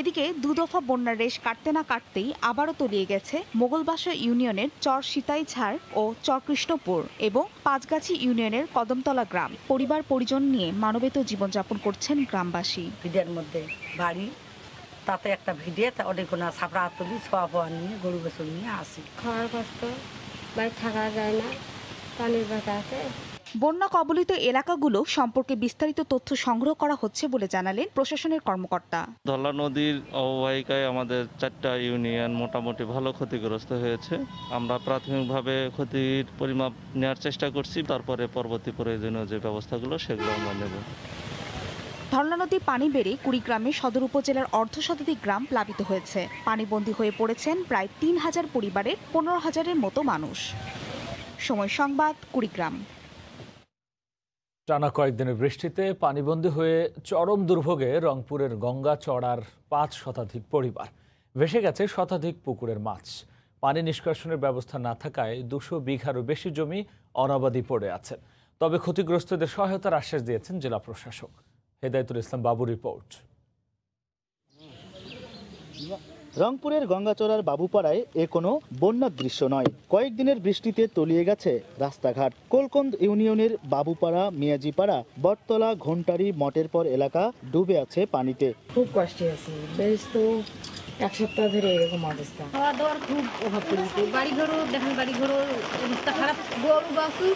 [SPEAKER 25] এদিকে 2 দফা বন্যার রেশ কাটতে না কাটতেই আবারও তলিয়ে গেছে মোগলবাসা ইউনিয়নের চর সিতাইঝাড় ও চর কৃষ্ণপুর এবং পাঁচগাছি ইউনিয়নের কদমতলা গ্রাম। পরিবার পরিজন নিয়ে মানবেত জীবনযাপন করছেন গ্রামবাসী।
[SPEAKER 27] ভিডিওর মধ্যে বাড়ি, তাতে একটা ভিডিও, অনেক ছাপড়া তুলি ছোয়া পোয়া নিয়ে গরু বেসন নিয়ে আসি।
[SPEAKER 28] খাওয়ার কষ্ট, বাড়ি থাকা যায় না, পানির বাতা আছে।
[SPEAKER 25] বন্যা কবলিত এলাকাগুলো সম্পর্কে বিস্তারিত তথ্য সংগ্রহ করা হচ্ছে বলে জানালেন প্রশাসনের কর্মকর্তা।
[SPEAKER 29] ধরলা নদীর অববাহিকায় আমাদের 4টা ইউনিয়ন মোটামুটি ভালো ক্ষতিগ্রস্ত হয়েছে। আমরা প্রাথমিকভাবে ক্ষতির পরিমাপ নেওয়ার চেষ্টা করছি, তারপরে পরবর্তী প্রয়োজনীয় যে ব্যবস্থাগুলো সেগুলো আমরা নেব।
[SPEAKER 25] ধরলা নদীর পানি বেড়ে কুড়িগ্রামে সদর উপজেলার 1/2 গ্রাম প্লাবিত হয়েছে। পানিবন্দী হয়ে পড়েছেন প্রায় 3,000 পরিবারের 15,000-এর মতো মানুষ। সময় সংবাদ, কুড়িগ্রাম।
[SPEAKER 1] টানা কয়েকদিনের বৃষ্টিতে পানিবন্দী হয়ে চরম দুর্ভোগে রংপুরের গঙ্গা চড়ার 5 শতাধিক পরিবার। ভেসে গেছে শতাধিক পুকুরের মাছ। পানি নিষ্কাশনের ব্যবস্থা না থাকায় 200 বিঘারও বেশি জমি অনাবাদি পড়ে আছে। তবে ক্ষতিগ্রস্তদের সহায়তার আশ্বাস দিয়েছেন জেলা প্রশাসক। হেদায়েতুল ইসলাম বাবু রিপোর্ট।
[SPEAKER 7] রংপুরের গঙ্গাচড়ার বাবুপাড়ায় এ কোনো বন্যার দৃশ্য নয়। কয়েকদিনের বৃষ্টিতে তলিয়ে গেছে রাস্তাঘাট। কোলকন্দ ইউনিয়নের বাবুপাড়া, মিয়াজিপাড়া, বটতলা, ঘন্টারি, মটের পর এলাকা ডুবে আছে পানিতে।
[SPEAKER 28] খুব কষ্টে আছি, বেশ তো এক সপ্তাহ ধরে এরকম অবস্থা। খাওয়া দাওয়ার খুব অভাব পড়েছে। বাড়িঘরও দেখেন, বাড়িঘরও অবস্থা খারাপ। গরু বাছু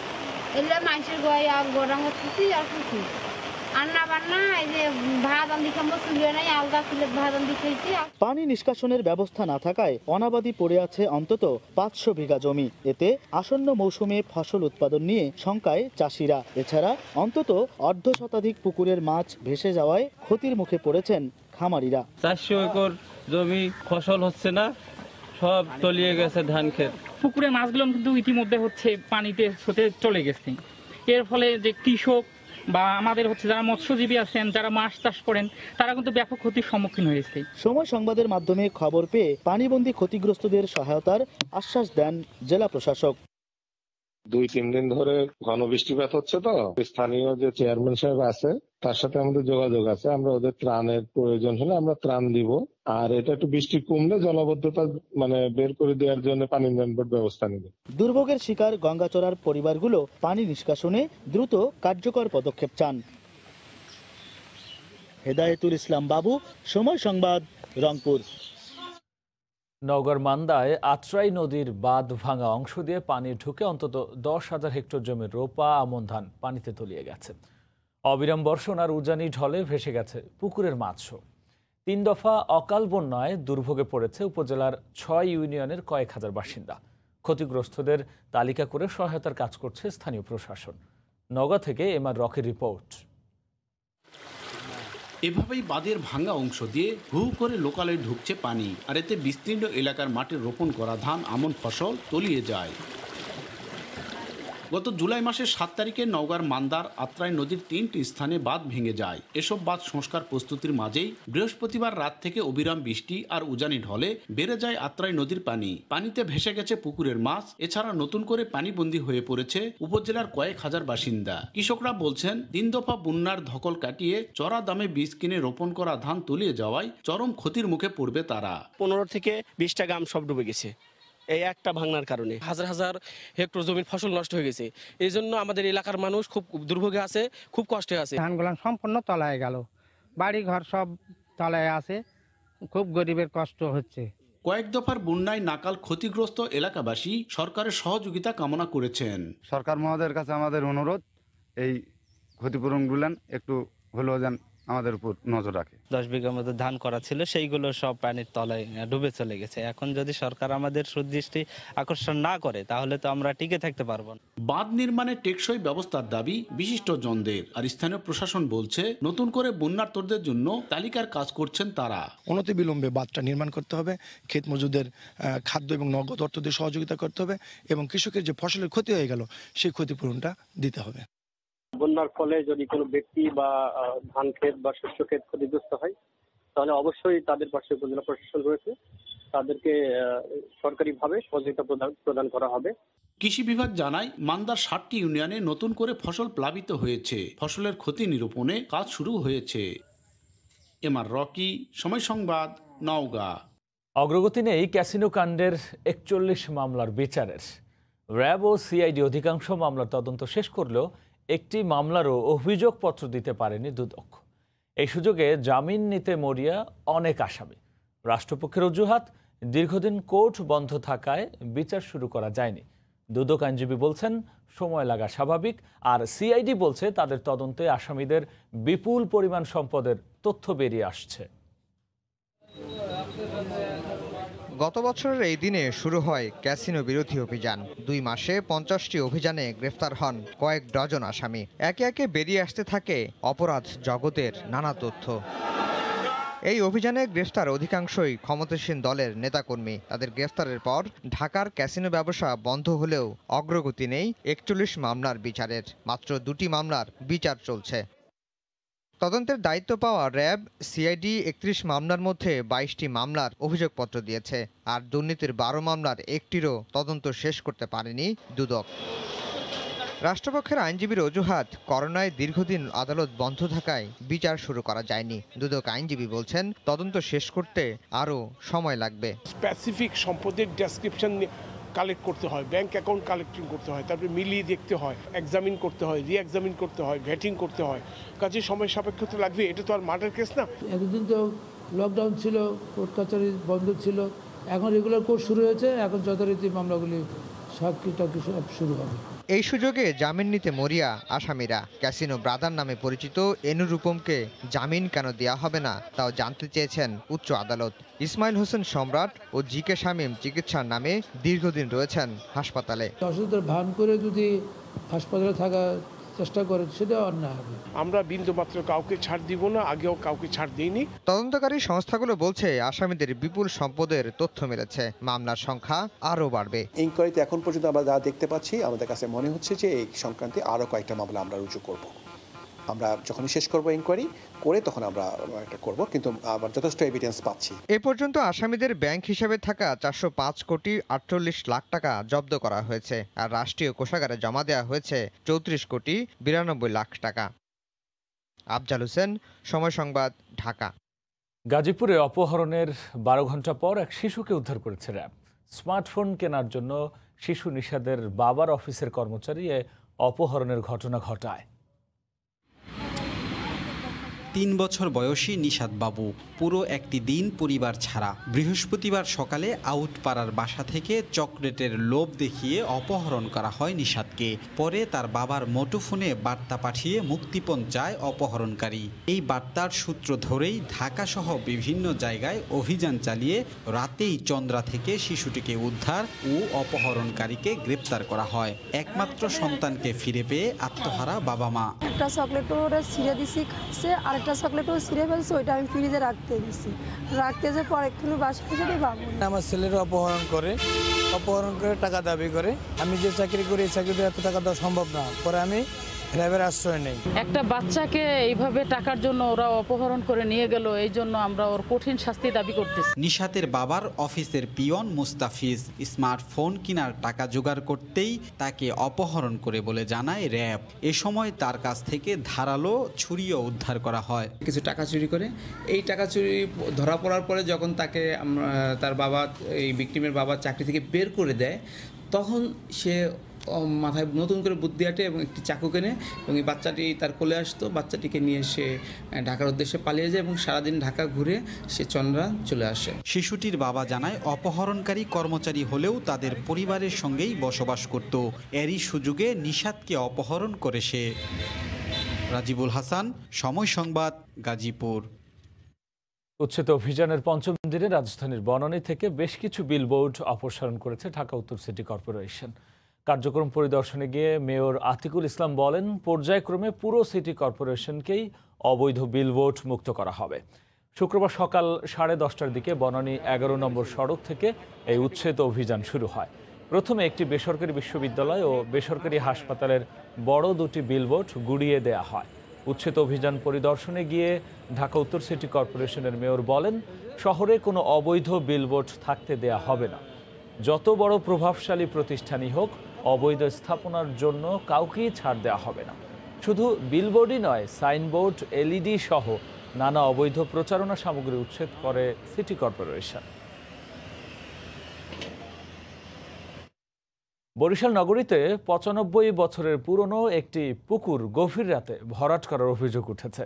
[SPEAKER 28] এগুলো মাইসের গয় আর গরম হচ্ছে আর কিছু
[SPEAKER 7] পানি নিষ্কাশনের ব্যবস্থা না থাকায় অনাবাদি পড়ে আছে অন্তত 500 বিঘা জমি। এতে আসন্ন মৌসুমে ফসল উৎপাদন নিয়ে শঙ্কায় চাষিরা। এছাড়া অন্তত অর্ধশতাধিক পুকুরের মাছ ভেসে যাওয়ায় ক্ষতির মুখে পড়েছেন খামারিরা।
[SPEAKER 8] 400 একর জমি ফসল হচ্ছে না, সব তলিয়ে গেছে ধান ক্ষেত।
[SPEAKER 10] পুকুরের মাছগুলো কিন্তু ইতিমধ্যে পানিতে চলে গেছে। এর ফলে যে কৃষক বা আমাদের যারা মৎস্যজীবী আছেন, যারা মাছ চাষ করেন, তারা কিন্তু ব্যাপক ক্ষতির সম্মুখীন হয়েছে।
[SPEAKER 7] সময় সংবাদের মাধ্যমে খবর পেয়ে পানিবন্দী ক্ষতিগ্রস্তদের সহায়তার আশ্বাস দেন জেলা প্রশাসক।
[SPEAKER 12] 2-3 দিন ধরে ঘন বৃষ্টিপাত হচ্ছে, তো স্থানীয় যে চেয়ারম্যান সাহেব আছে তার সাথে আমাদের যোগাযোগ আছে। আমরা ওদের ত্রাণের প্রয়োজন হলে আমরা ত্রাণ দিব। আর এটা একটু বৃষ্টি কমলে জলাবদ্ধতা বের করে দেওয়ার জন্য পানি উন্নয়ন বোর্ড ব্যবস্থা নেবে।
[SPEAKER 7] দুর্ভোগের শিকার গঙ্গাচড়ার পরিবারগুলো পানি নিষ্কাশনে দ্রুত কার্যকর পদক্ষেপ চান। হেদায়েতুল ইসলাম বাবু, সময় সংবাদ, রংপুর।
[SPEAKER 1] নওগাঁর মান্দায় আত্রাই নদীর বাঁধ ভাঙা অংশ দিয়ে পানি ঢুকে অন্তত 10,000 হেক্টর জমির রোপা আমন ধান পানিতে তলিয়ে গেছে। অবিরাম বর্ষণ আর উজানি ঢলে ভেসে গেছে পুকুরের মাছও। 3 দফা অকাল বন্যায় দুর্ভোগে পড়েছে উপজেলার 6 ইউনিয়নের কয়েক হাজার বাসিন্দা। ক্ষতিগ্রস্তদের তালিকা করে সহায়তার কাজ করছে স্থানীয় প্রশাসন। নওগাঁ থেকে এমআর রকের রিপোর্ট।
[SPEAKER 13] এভাবেই বাঁধের ভাঙা অংশ দিয়ে হু করে লোকালয়ে ঢুকছে পানি, আর এতে বিস্তীর্ণ এলাকার মাঠে রোপণ করা ধান আমন ফসল তলিয়ে যায়। গত জুলাই মাসের 7 তারিখে নওগাঁর মান্দার আত্রাই নদীর 3টি স্থানে বাঁধ ভেঙে যায়। এসব বাঁধ সংস্কার প্রস্তুতির মাঝেই বৃহস্পতিবার রাত থেকে অবিরাম বৃষ্টি আর উজানি ঢলে বেড়ে যায় আত্রাই নদীর পানি। পানিতে ভেসে গেছে পুকুরের মাছ। এছাড়া নতুন করে পানিবন্দী হয়ে পড়েছে উপজেলার কয়েক হাজার বাসিন্দা। কৃষকরা বলছেন, 3 দফা বন্যার ধকল কাটিয়ে চড়া দামে বীজ কিনে রোপণ করা ধান তলিয়ে যাওয়ায় চরম ক্ষতির মুখে পড়বে তারা।
[SPEAKER 14] 15 থেকে 20টা গ্রাম সব ডুবে গেছে এই একটা ভাঙনার কারণে। হাজার হাজার হেক্টর জমির ফসল নষ্ট হয়ে গেছে। এই জন্য আমাদের এলাকার মানুষ খুব দুর্ভোগে আছে, খুব কষ্টে আছে।
[SPEAKER 15] ধানগুলো সম্পূর্ণ তলায় গেল, বাড়ি ঘর সব তলায় আছে, খুব গরিবের কষ্ট হচ্ছে।
[SPEAKER 13] কয়েক দফার বন্যায় নাকাল ক্ষতিগ্রস্ত এলাকাবাসী সরকারের সহযোগিতা কামনা করেছেন।
[SPEAKER 17] সরকার মহোদয়ের কাছে আমাদের অনুরোধ, এই ক্ষতিপূরণগুলো একটু হলেও যেন আমাদের উপর নজর রাখে।
[SPEAKER 8] 10 বিঘার মতো ধান করা ছিল, সেইগুলো সব পানির তলায় ডুবে চলে গেছে। এখন যদি সরকার আমাদের সুদৃষ্টি আকর্ষণ না করে তাহলে তো আমরা টিকে থাকতে পারবো না।
[SPEAKER 13] বাঁধ নির্মাণে টেকসই ব্যবস্থার দাবি বিশিষ্টজনদের। আর স্থানীয় প্রশাসন বলছে, নতুন করে বন্যার্তদের জন্য তালিকার কাজ করছেন তারা।
[SPEAKER 18] অনতিবিলম্বে বাঁধটা নির্মাণ করতে হবে, ক্ষেত মজুদের খাদ্য এবং নগদ অর্থ দিয়ে সহযোগিতা করতে হবে, এবং কৃষকের যে ফসলের ক্ষতি হয়ে গেল সেই ক্ষতিপূরণটা দিতে হবে।
[SPEAKER 30] বন্যার ফলে যদি কোনো ব্যক্তি বা ধান ক্ষেত বা শস্য ক্ষেত ক্ষতিগ্রস্ত হয় তাহলে অবশ্যই তাদের পাশে উপজেলা প্রশাসন রয়েছে, তাদেরকে সরকারিভাবে সহযোগিতা প্রদান করা হবে।
[SPEAKER 13] কৃষি বিভাগ জানায়, মান্দার 7টি ইউনিয়নে নতুন করে ফসল প্লাবিত হয়েছে। ফসলের ক্ষতি নিরূপণে কাজ শুরু হয়েছে। এমআর রকি, সময় সংবাদ, নওগাঁ।
[SPEAKER 1] অগ্রগতি নেই ক্যাসিনো কাণ্ডের 41 মামলার বিচারের। র্যাব ও সিআইডি অধিকাংশ মামলার তদন্ত শেষ করলেও একটি মামলারও অভিযোগপত্র দিতে পারেনি দুদক। এই সুযোগে জামিন নিতে মরিয়া অনেক আসামি। রাষ্ট্রপক্ষের অজুহাত, দীর্ঘদিন কোর্ট বন্ধ থাকায় বিচার শুরু করা যায়নি। দুদক আইনজীবী বলছেন, সময় লাগা স্বাভাবিক। আর সিআইডি বলছে, তাদের তদন্তে আসামিদের বিপুল পরিমাণ সম্পদের তথ্য বেরিয়ে আসছে।
[SPEAKER 2] গত বছরের এই দিনে শুরু হয় ক্যাসিনো বিরোধী অভিযান। 2 মাসে 50টি অভিযানে গ্রেফতার হন কয়েক ডজন আসামি। একে একে বেরিয়ে আসতে থাকে অপরাধ জগতের নানা তথ্য। এই অভিযানে গ্রেফতার অধিকাংশই ক্ষমতাসীন দলের নেতাকর্মী। তাদের গ্রেফতারের পর ঢাকার ক্যাসিনো ব্যবসা বন্ধ হলেও অগ্রগতি নেই 41 মামলার বিচারের। মাত্র 2টি মামলার বিচার চলছে। তদন্তের দায়িত্ব পাওয়া র্যাব সিআইডি ৩১ মামলার মধ্যে ২২টি মামলার অভিযোগপত্র দিয়েছে, আর দুর্নীতির ১২ মামলার একটিরও তদন্ত শেষ করতে পারেনি দুদক। রাষ্ট্রপক্ষের আইনজীবীর অজুহাত, করোনায় দীর্ঘদিন আদালত বন্ধ থাকায় বিচার শুরু করা যায়নি। দুদক আইনজীবী বলছেন, তদন্ত শেষ করতে আরও সময় লাগবে।
[SPEAKER 3] স্পেসিফিক সম্পদের ডেসক্রিপশন কালেক্ট করতে হয়, ব্যাংক অ্যাকাউন্ট কালেক্টিং করতে হয়, তারপরে মিলিয়ে দেখতে হয়, এক্সামিন করতে হয়, রি এক্সামিন করতে হয়, ভেটিং করতে হয়, কাজে সময় সাপেক্ষ তো লাগবে। এটা তো আর মার্ডার কেস না।
[SPEAKER 4] এতদিন তো লকডাউন ছিল, কোর্ট কাছারি বন্ধ ছিল, এখন রেগুলার কোর্ট শুরু হয়েছে, এখন যথারীতি মামলাগুলি সব শুরু হবে।
[SPEAKER 2] এই সুযোগে জামিন নিতে মরিয়া আসামিরা। ক্যাসিনো ব্রাদার নামে পরিচিত এনুরূপমকে জামিন কেন দেওয়া হবে না তাও জানতে চেয়েছেন উচ্চ আদালত। ইসমাইল হোসেন সম্রাট ও জিকে শামীম চিকিৎসার নামে দীর্ঘদিন রয়েছেন হাসপাতালে।
[SPEAKER 4] অসুস্থতার ভান করে যদি হাসপাতালে থাকা চেষ্টা করে, সেটা অন্যায় হবে।
[SPEAKER 3] আমরা বিন্দুমাত্র কাউকে ছাড় দিব না, আগেও কাউকে ছাড় দেইনি।
[SPEAKER 2] তদন্তকারী সংস্থাগুলো বলছে, আসামিদের বিপুল সম্পদের তথ্য মিলেছে, মামলার সংখ্যা আরও বাড়বে।
[SPEAKER 6] ইনকোয়ারিতে এখন পর্যন্ত আমরা যা দেখতে পাচ্ছি, আমাদের কাছে মনে হচ্ছে যে এই সংক্রান্তে আরও কয়েকটা মামলা আমরা রুজু করব। আমরা যখনই শেষ করব ইনকোয়ারি করে, তখন আমরা এটা করব, কিন্তু আমরা যথেষ্ট এভিডেন্স পাচ্ছি।
[SPEAKER 2] এ পর্যন্ত আসামিদের ব্যাংক হিসাবে থাকা ৪০৫ কোটি ৪৮ লাখ টাকা জব্দ করা হয়েছে, আর রাষ্ট্রীয় কোষাগারে জমা দেওয়া হয়েছে ৩৪ কোটি ৯২ লাখ টাকা। আফজাল হোসেন, সময় সংবাদ, ঢাকা।
[SPEAKER 1] গাজীপুরে অপহরণের ১২ ঘন্টা পর এক শিশুকে উদ্ধার করেছে র্যাব। স্মার্টফোন কেনার জন্য শিশু নিশাদের বাবার অফিসের কর্মচারী এ অপহরণের ঘটনা ঘটায়।
[SPEAKER 11] ৩ বছর বয়সী নিশাদ বাবু পুরো একটি দিন পরিবার ছাড়া। বৃহস্পতিবার সকালে আউটপাড়ার বাসা থেকে চকলেটের লোভ দেখিয়ে অপহরণ করা হয় নিশাদকে। পরে তার বাবার মুঠোফোনে বার্তা পাঠিয়ে মুক্তিপণ চায় অপহরণকারী। এই বার্তার সূত্র ধরেই ঢাকাসহ বিভিন্ন জায়গায় অভিযান চালিয়ে রাতেই চন্দ্রা থেকে শিশুটিকে উদ্ধার ও অপহরণকারীকে গ্রেপ্তার করা হয়। একমাত্র সন্তানকে ফিরে পেয়ে আত্মহারা বাবা মা।
[SPEAKER 16] একটা চকলেট ওরা ছিঁড়ে দিছি, খাইছে, আরেকটা চকলেটও ছিঁড়ে ফেলছে, ওইটা আমি ফ্রিজে রাখতে দিছি। রাখতে যে পরে একটু বাসায় যাবে বাবু।
[SPEAKER 19] আমার ছেলের অপহরণ করে টাকা দাবি করে। আমি যে চাকরি করি, এই চাকরিতে এত টাকা দেওয়া সম্ভব না। পরে আমি র্যাবের আশ্রয় নেই।
[SPEAKER 20] একটা বাচ্চাকে এইভাবে টাকার জন্য ওরা অপহরণ করে নিয়ে গেল, এই জন্য আমরা ওর কঠিন শাস্তি দাবি করতেছি।
[SPEAKER 11] নিশাতের বাবার অফিসের পিয়ন মুস্তাফিজ স্মার্টফোন কেনার টাকা জোগাড় করতেই তাকে অপহরণ করে বলে জানায় র্যাব। এ সময় তার কাছ থেকে ধারালো ছুরিও উদ্ধার করা হয়।
[SPEAKER 22] কিছু টাকা চুরি করে, এই টাকা চুরি ধরা পড়ার পরে যখন তাকে তার বাবা, এই ভিকটিমের বাবা চাকরি থেকে বের করে দেয়, তখন সে মাথায় নতুন করে বুদ্ধি আটে এবং একটি চাকু কেনে এবং এই বাচ্চাটি তার কোলে আসতো। বাচ্চাটিকে নিয়ে সে ঢাকার উদ্দেশ্যে পালিয়ে যায় এবং সারাদিন ঢাকা ঘুরে সে চন্দ্রা চলে আসে।
[SPEAKER 11] শিশুটির বাবা জানায়, অপহরণকারী কর্মচারী হলেও তাদের পরিবারের সঙ্গেই বসবাস করত। এরই সুযোগে নিশাদকে অপহরণ করে সে। রাজিবুল হাসান, সময় সংবাদ, গাজীপুর।
[SPEAKER 1] উচ্ছেদ অভিযানের পঞ্চম দিনে রাজধানীর বনানী থেকে বেশ কিছু বিলবোর্ড অপসারণ করেছে ঢাকা উত্তর সিটি কর্পোরেশন। কার্যক্রম পরিদর্শনে গিয়ে মেয়র আতিকুল ইসলাম বলেন, পর্যায়ক্রমে পুরো সিটি কর্পোরেশনকেই অবৈধ বিলবোর্ড মুক্ত করা হবে। শুক্রবার সকাল 10:30টার দিকে বনানী 11 নম্বর সড়ক থেকে এই উচ্ছেদ অভিযান শুরু হয়। প্রথমে একটি বেসরকারি বিশ্ববিদ্যালয় ও বেসরকারি হাসপাতালের বড় দুটি বিলবোর্ড গুড়িয়ে দেয়া হয়। উচ্ছেদ অভিযান পরিদর্শনে গিয়ে ঢাকা উত্তর সিটি কর্পোরেশনের মেয়র বলেন, শহরে কোনো অবৈধ বিলবোর্ড থাকতে দেয়া হবে না। যত বড় প্রভাবশালী প্রতিষ্ঠানই হোক, অবৈধ স্থাপনার জন্য কাউকেই ছাড় দেওয়া হবে না। শুধু বিলবোর্ডই নয়, সাইনবোর্ড, এলইডি সহ নানা অবৈধ প্রচারণা সামগ্রী উচ্ছেদ করে সিটি কর্পোরেশন। বরিশাল নগরীতে 95 বছরের পুরনো একটি পুকুর গভীর রাতে ভরাট করার অভিযোগ উঠেছে।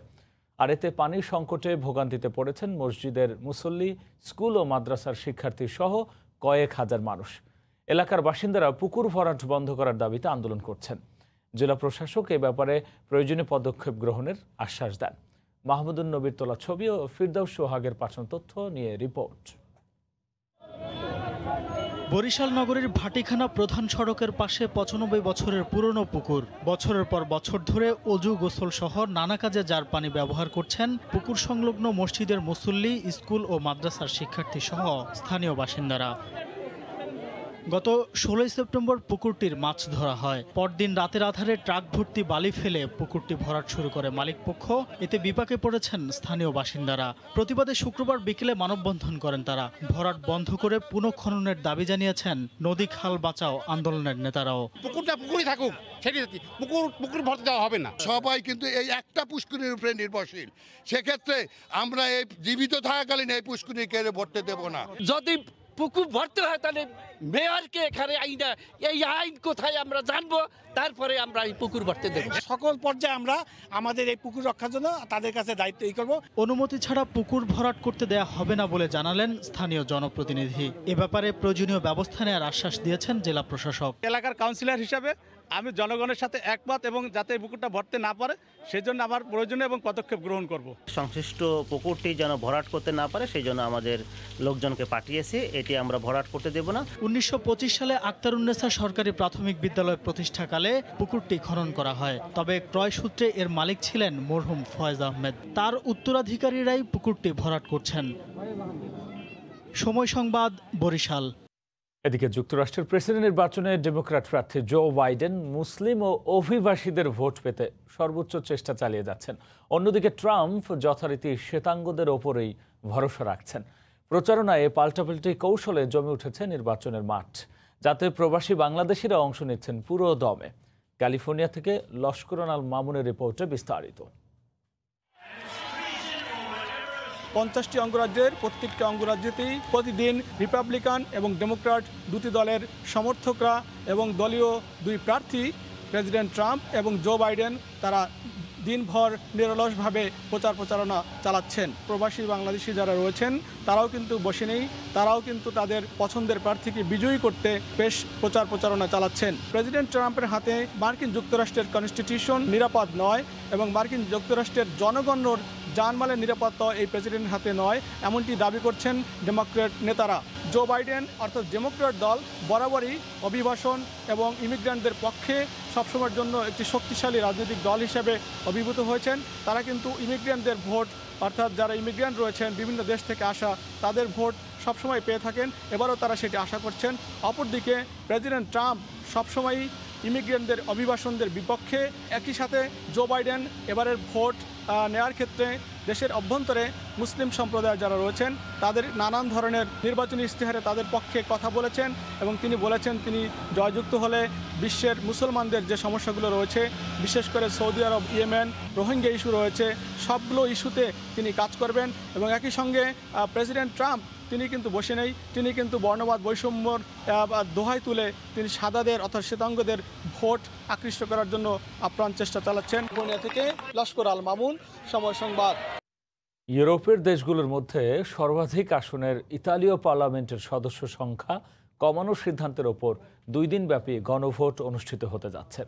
[SPEAKER 1] আর এতে পানির সংকটে ভোগান্তিতে পড়েছেন মসজিদের মুসল্লি, স্কুল ও মাদ্রাসার শিক্ষার্থী সহ কয়েক হাজার মানুষ। এলাকার বাসিন্দারা পুকুর ভরাট বন্ধ করার দাবিতে আন্দোলন করছেন। জেলা প্রশাসক এ ব্যাপারে প্রয়োজনীয় পদক্ষেপ গ্রহণের আশ্বাস দেন। মাহমুদুন নবীর তোলা ছবি ও ফিরদাউস সোহাগের পাঠানো তথ্য নিয়ে রিপোর্ট।
[SPEAKER 5] বরিশাল নগরীর ভাটিখানা প্রধান সড়কের পাশে 95 বছরের পুরনো পুকুর। বছরের পর বছর ধরে অজু, গোসল সহ নানা কাজে যার পানি ব্যবহার করছেন পুকুর সংলগ্ন মসজিদের মুসল্লি, স্কুল ও মাদ্রাসার শিক্ষার্থী সহ স্থানীয় বাসিন্দারা। গত 16 সেপ্টেম্বর পুকুরটির মাছ ধরা হয়। পরদিন রাতের আধারে ট্রাক ভর্তি বালি ফেলে পুকুরটি ভরাট শুরু করে মালিকপক্ষ। এতে বিপাকে পড়েছেন স্থানীয় বাসিন্দারা। প্রতিবাদে শুক্রবার বিকেলে মানববন্ধন করেন তারা। ভরাট বন্ধ করে পুনঃখননের দাবি জানিয়েছেন নদী খাল বাঁচাও আন্দোলনের নেতারাও।
[SPEAKER 9] পুকুরটা পুকুরই থাকুক, সেটি পুকুর ভরতে দেওয়া হবে না। সবাই কিন্তু এই একটা পুষ্করিণীর উপরে নির্ভরশীল। সেক্ষেত্রে আমরা এই জীবিত থাকাকালীন এই পুষ্করিণীকে ভরতে দেব না।
[SPEAKER 10] যদি পুকুর ভরতে হয় তাহলে মেয়রকে এখানে এই আইন কোথায় আমরা জানবো, তারপরে আমরা এই পুকুর ভরতে দেব।
[SPEAKER 19] সকল পর্যায়ে আমরা আমাদের এই পুকুর রক্ষার জন্য তাদের কাছে দায়িত্ব করব।
[SPEAKER 5] অনুমতি ছাড়া পুকুর ভরাট করতে দেয়া হবে না বলে জানালেন স্থানীয় জনপ্রতিনিধি। এ ব্যাপারে প্রয়োজনীয় ব্যবস্থা নেওয়ার আশ্বাস দিয়েছেন জেলা প্রশাসক।
[SPEAKER 19] এলাকার কাউন্সিলর হিসাবে আমি জনগণের সাথে একমত এবং যাতে পুকুরটা ভরতে না পারে সেজন্য আমার প্রয়োজনীয় এবং পদক্ষেপ গ্রহণ করব।
[SPEAKER 21] সংশ্লিষ্ট পুকুরটি যেন ভরাট করতে না পারে সেই জন্য আমাদের লোকজনকে পাঠিয়েছি। এটি আমরা ভরাট করতে দেব না।
[SPEAKER 5] 1925 সালে আক্তারুন্নেসা সরকারি প্রাথমিক বিদ্যালয় প্রতিষ্ঠাকালে পুকুরটি খনন করা হয়। তবে ক্রয় সূত্রে এর মালিক ছিলেন মরহুম ফয়েজ আহমেদ। তার উত্তরাধিকারীরাই পুকুরটি ভরাট করছেন। সময় সংবাদ, বরিশাল।
[SPEAKER 1] এদিকে যুক্তরাষ্ট্রের প্রেসিডেন্ট নির্বাচনে ডেমোক্র্যাট প্রার্থী জো বাইডেন মুসলিম ও অভিবাসীদের ভোট পেতে সর্বোচ্চ চেষ্টা চালিয়ে যাচ্ছেন। অন্যদিকে ট্রাম্প যথারীতি শ্বেতাঙ্গদের ওপরেই ভরসা রাখছেন। প্রচারণায় পাল্টাপাল্টি কৌশলে জমে উঠেছে নির্বাচনের মাঠ, যাতে প্রবাসী বাংলাদেশিরা অংশ নিচ্ছেন পুরো দমে। ক্যালিফোর্নিয়া থেকে লস্করন আল মামুনের রিপোর্টে বিস্তারিত।
[SPEAKER 19] 50টি অঙ্গরাজ্যের প্রত্যেকটি অঙ্গরাজ্যতেই প্রতিদিন রিপাবলিকান এবং ডেমোক্র্যাট দুটি দলের সমর্থকরা এবং দলীয় দুই প্রার্থী প্রেসিডেন্ট ট্রাম্প এবং জো বাইডেন তারা দিনভর নিরলসভাবে প্রচারণা চালাচ্ছেন। প্রবাসী বাংলাদেশি যারা রয়েছেন তারাও কিন্তু বসে নেই, তারাও কিন্তু তাদের পছন্দের প্রার্থীকে বিজয়ী করতে বেশ প্রচারণা চালাচ্ছেন। প্রেসিডেন্ট ট্রাম্পের হাতে মার্কিন যুক্তরাষ্ট্রের কনস্টিটিউশন নিরাপদ নয় এবং মার্কিন যুক্তরাষ্ট্রের জনগণের জানমালের নিরাপত্তা এই প্রেসিডেন্টের হাতে নয়, এমনটি দাবি করছেন ডেমোক্র্যাট নেতারা। জো বাইডেন অর্থাৎ ডেমোক্র্যাট দল বরাবরই অভিবাসন এবং ইমিগ্রেন্টদের পক্ষে সবসময়ের জন্য একটি শক্তিশালী রাজনৈতিক দল হিসেবে অভিভূত হয়েছেন। তারা কিন্তু ইমিগ্রেন্টদের ভোট অর্থাৎ যারা ইমিগ্রেন্ট রয়েছেন বিভিন্ন দেশ থেকে আসা তাদের ভোট সবসময় পেয়ে থাকেন। এবারও তারা সেটি আশা করছেন। অপরদিকে প্রেসিডেন্ট ট্রাম্প সবসময়ই ইমিগ্রেন্টদের অভিবাসনদের বিপক্ষে। একই সাথে জো বাইডেন এবারের ভোট নেওয়ার ক্ষেত্রে দেশের অভ্যন্তরে মুসলিম সম্প্রদায় যারা রয়েছেন তাদের নানান ধরনের নির্বাচনী ইশতেহারে তাদের পক্ষে কথা বলেছেন এবং তিনি বলেছেন তিনি জয়যুক্ত হলে বিশ্বের মুসলমানদের যে সমস্যাগুলো রয়েছে, বিশেষ করে সৌদি আরব, ইয়েমেন, রোহিঙ্গা ইস্যু রয়েছে, সবগুলো ইস্যুতে তিনি কাজ করবেন। এবং একই সঙ্গে প্রেসিডেন্ট ট্রাম্প তিনি কিন্তু বসে নেই, তিনি কিন্তু বর্ণবাদ বৈষম্যর দোহাই তুলে তিনি সাদাদের অর্থাৎ শ্বেতাঙ্গদের ভোট আকৃষ্ট করার জন্য আপ্রাণ চেষ্টা চালাচ্ছেন। ক্যালিফোর্নিয়া থেকে লস্কর আল মামুন, সময় সংবাদ।
[SPEAKER 1] ইউরোপের দেশগুলোর মধ্যে সর্বাধিক আসনের ইতালীয় পার্লামেন্টের সদস্য সংখ্যা কমানোর সিদ্ধান্তের ওপর 2 দিনব্যাপী গণভোট অনুষ্ঠিত হতে যাচ্ছে।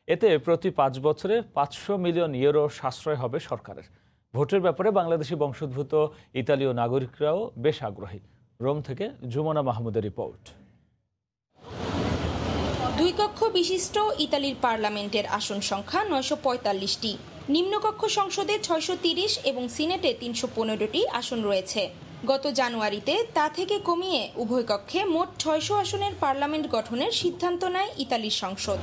[SPEAKER 1] এতে প্রতি 5 বছরে 500 মিলিয়ন ইউরো সাশ্রয় হবে সরকারের। ভোটের ব্যাপারে বাংলাদেশি বংশোদ্ভূত ইতালীয় নাগরিকরাও বেশ আগ্রহী। রোম থেকে জুমনা মাহমুদের রিপোর্ট।
[SPEAKER 23] 2 কক্ষ বিশিষ্ট ইতালির পার্লামেন্টের আসন সংখ্যা 945টি। নিম্নকক্ষ সংসদে 630 এবং সিনেটে 315টি আসন রয়েছে। গত জানুয়ারিতে তা থেকে কমিয়ে উভয় কক্ষে মোট 600 আসনের পার্লামেন্ট গঠনের সিদ্ধান্ত নেয় ইতালির সংসদ।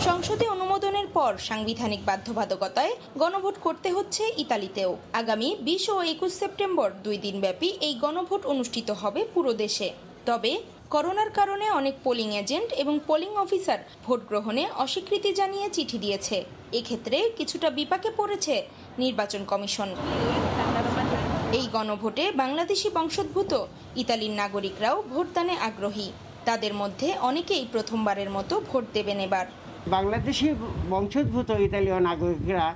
[SPEAKER 23] সংসদে অনুমোদনের পর সাংবিধানিক বাধ্যবাধকতায় গণভোট করতে হচ্ছে ইতালিতেও। আগামী 20 ও 21 সেপ্টেম্বর 2 দিনব্যাপী এই গণভোট অনুষ্ঠিত হবে পুরো দেশে। তবে করোনার কারণে অনেক পোলিং এজেন্ট এবং পোলিং অফিসার ভোট গ্রহণে অস্বীকৃতি জানিয়ে চিঠি দিয়েছে। এক্ষেত্রে কিছুটা বিপাকে পড়েছে নির্বাচন কমিশন। এই গণভোটে বাংলাদেশি বংশোদ্ভূত ইতালির নাগরিকরাও ভোটদানে আগ্রহী। তাদের মধ্যে অনেকেই প্রথমবারের মতো ভোট দেবেন এবার।
[SPEAKER 24] বাংলাদেশি বংশোদ্ভূত ইতালীয় নাগরিকরা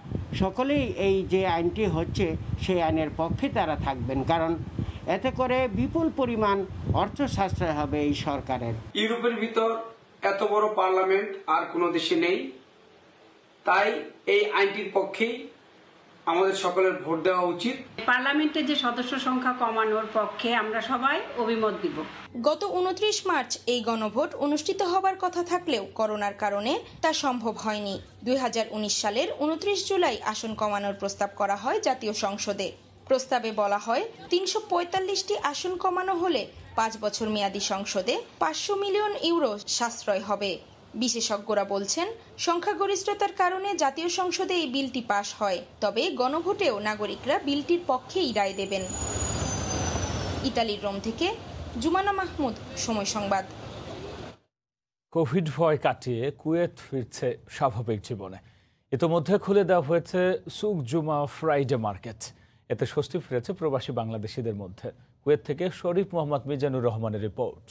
[SPEAKER 24] সকলেই এই যে আইনটি হচ্ছে সেই আইনের পক্ষে তারা থাকবেন, কারণ এতে করে বিপুল পরিমাণ অর্থ সাশ্রয় হবে এই সরকারের।
[SPEAKER 25] ইউরোপের ভিতর এত বড় পার্লামেন্ট আর কোনো দেশে নেই, তাই এই আইনটির পক্ষেই আমাদের সকলের ভোট দেওয়া উচিত।
[SPEAKER 26] পার্লামেন্টের যে সদস্য সংখ্যা কমানোর পক্ষে আমরা সবাই অভিমত দিব।
[SPEAKER 23] গত 29 মার্চ এই গণভোট অনুষ্ঠিত হবার কথা থাকলেও করোনার কারণে তা সম্ভব হয়নি। 2019 সালের 29 জুলাই আসন কমানোর প্রস্তাব করা হয় জাতীয় সংসদে। প্রস্তাবে বলা হয় 345টি আসন কমানো হলে 5 বছর মেয়াদী সংসদে 500 মিলিয়ন ইউরো সাশ্রয় হবে। বিশেষজ্ঞরা বলছেন, সংখ্যাগরিষ্ঠতার কারণে জাতীয় সংসদে এই বিলটি পাশ হয়, তবে গণভোটেও নাগরিকরা বিলটির পক্ষেই রায় দেবেন। ইতালির রোম থেকে জুমানা মাহমুদ, সময় সংবাদ।
[SPEAKER 1] কোভিড ভয় কাটিয়ে কুয়েত ফিরছে স্বাভাবিক জীবনে। ইতোমধ্যে খুলে দেওয়া হয়েছে সুক জুমা ফ্রাইডে মার্কেট। এতে স্বস্তি ফিরেছে প্রবাসী বাংলাদেশিদের মধ্যে। কুয়েত থেকে শরীফ মোহাম্মদ মিজানুর রহমানের রিপোর্ট।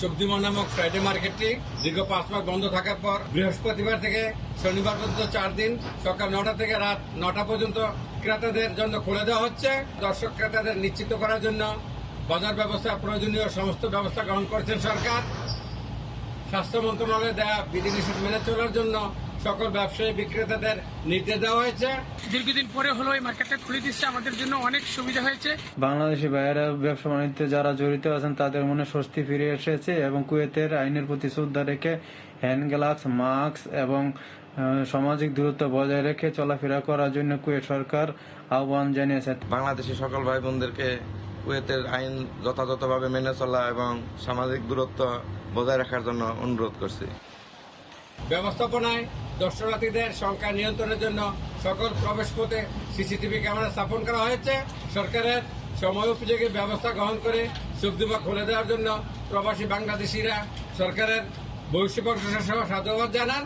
[SPEAKER 7] সুক জুমা নামক ফ্রাইডে মার্কেটটি দীর্ঘ 5 মাস বন্ধ থাকার পর বৃহস্পতিবার থেকে শনিবার পর্যন্ত 4 দিন সকাল 9টা থেকে রাত 9টা পর্যন্ত ক্রেতাদের জন্য খুলে দেওয়া হচ্ছে। দর্শক ক্রেতাদের নিশ্চিত করার জন্য বাজার ব্যবস্থা প্রয়োজনীয় সমস্ত ব্যবস্থা গ্রহণ করেছেন সরকার। স্বাস্থ্য মন্ত্রণালয়ে দেয়া বিধিনিষেধ মেনে চলার জন্য সকল ব্যবসায়ী বিক্রেতাদের নির্দেশ দেওয়া হয়েছে।
[SPEAKER 8] দীর্ঘদিন পরে হলো এই মার্কেটটা খুলে দিচ্ছে, আমাদের জন্য অনেক সুবিধা হয়েছে।
[SPEAKER 12] বাংলাদেশি ভাইয়েরা ব্যবসা বাণিজ্যে যারা জড়িত আছেন তাদের মনে স্বস্তি ফিরে এসেছে এবং কুয়েতের আইনের প্রতি শ্রদ্ধা রেখে হ্যান্ড গ্লাভস, মাস্ক এবং সামাজিক দূরত্ব বজায় রেখে চলাফেরা করার জন্য কুয়েত সরকার আহ্বান জানিয়েছে।
[SPEAKER 14] বাংলাদেশি সকল ভাই বোনদেরকে কুয়েতের আইন যথাযথভাবে মেনে চলা এবং সামাজিক দূরত্ব বজায় রাখার জন্য অনুরোধ করছি।
[SPEAKER 7] ব্যবস্থাপনায় দর্শনার্থীদের সংখ্যা নিয়ন্ত্রণের জন্য সকল প্রবেশ পথে সিসিটিভি ক্যামেরা স্থাপন করা হয়েছে। সরকারের সময় উপযোগী ব্যবস্থা গ্রহণ করে সুক জুমা খুলে দেওয়ার জন্য প্রবাসী বাংলাদেশিরা সরকারের বৈশ্বিক প্রশাসন সাধুবাদ জানান।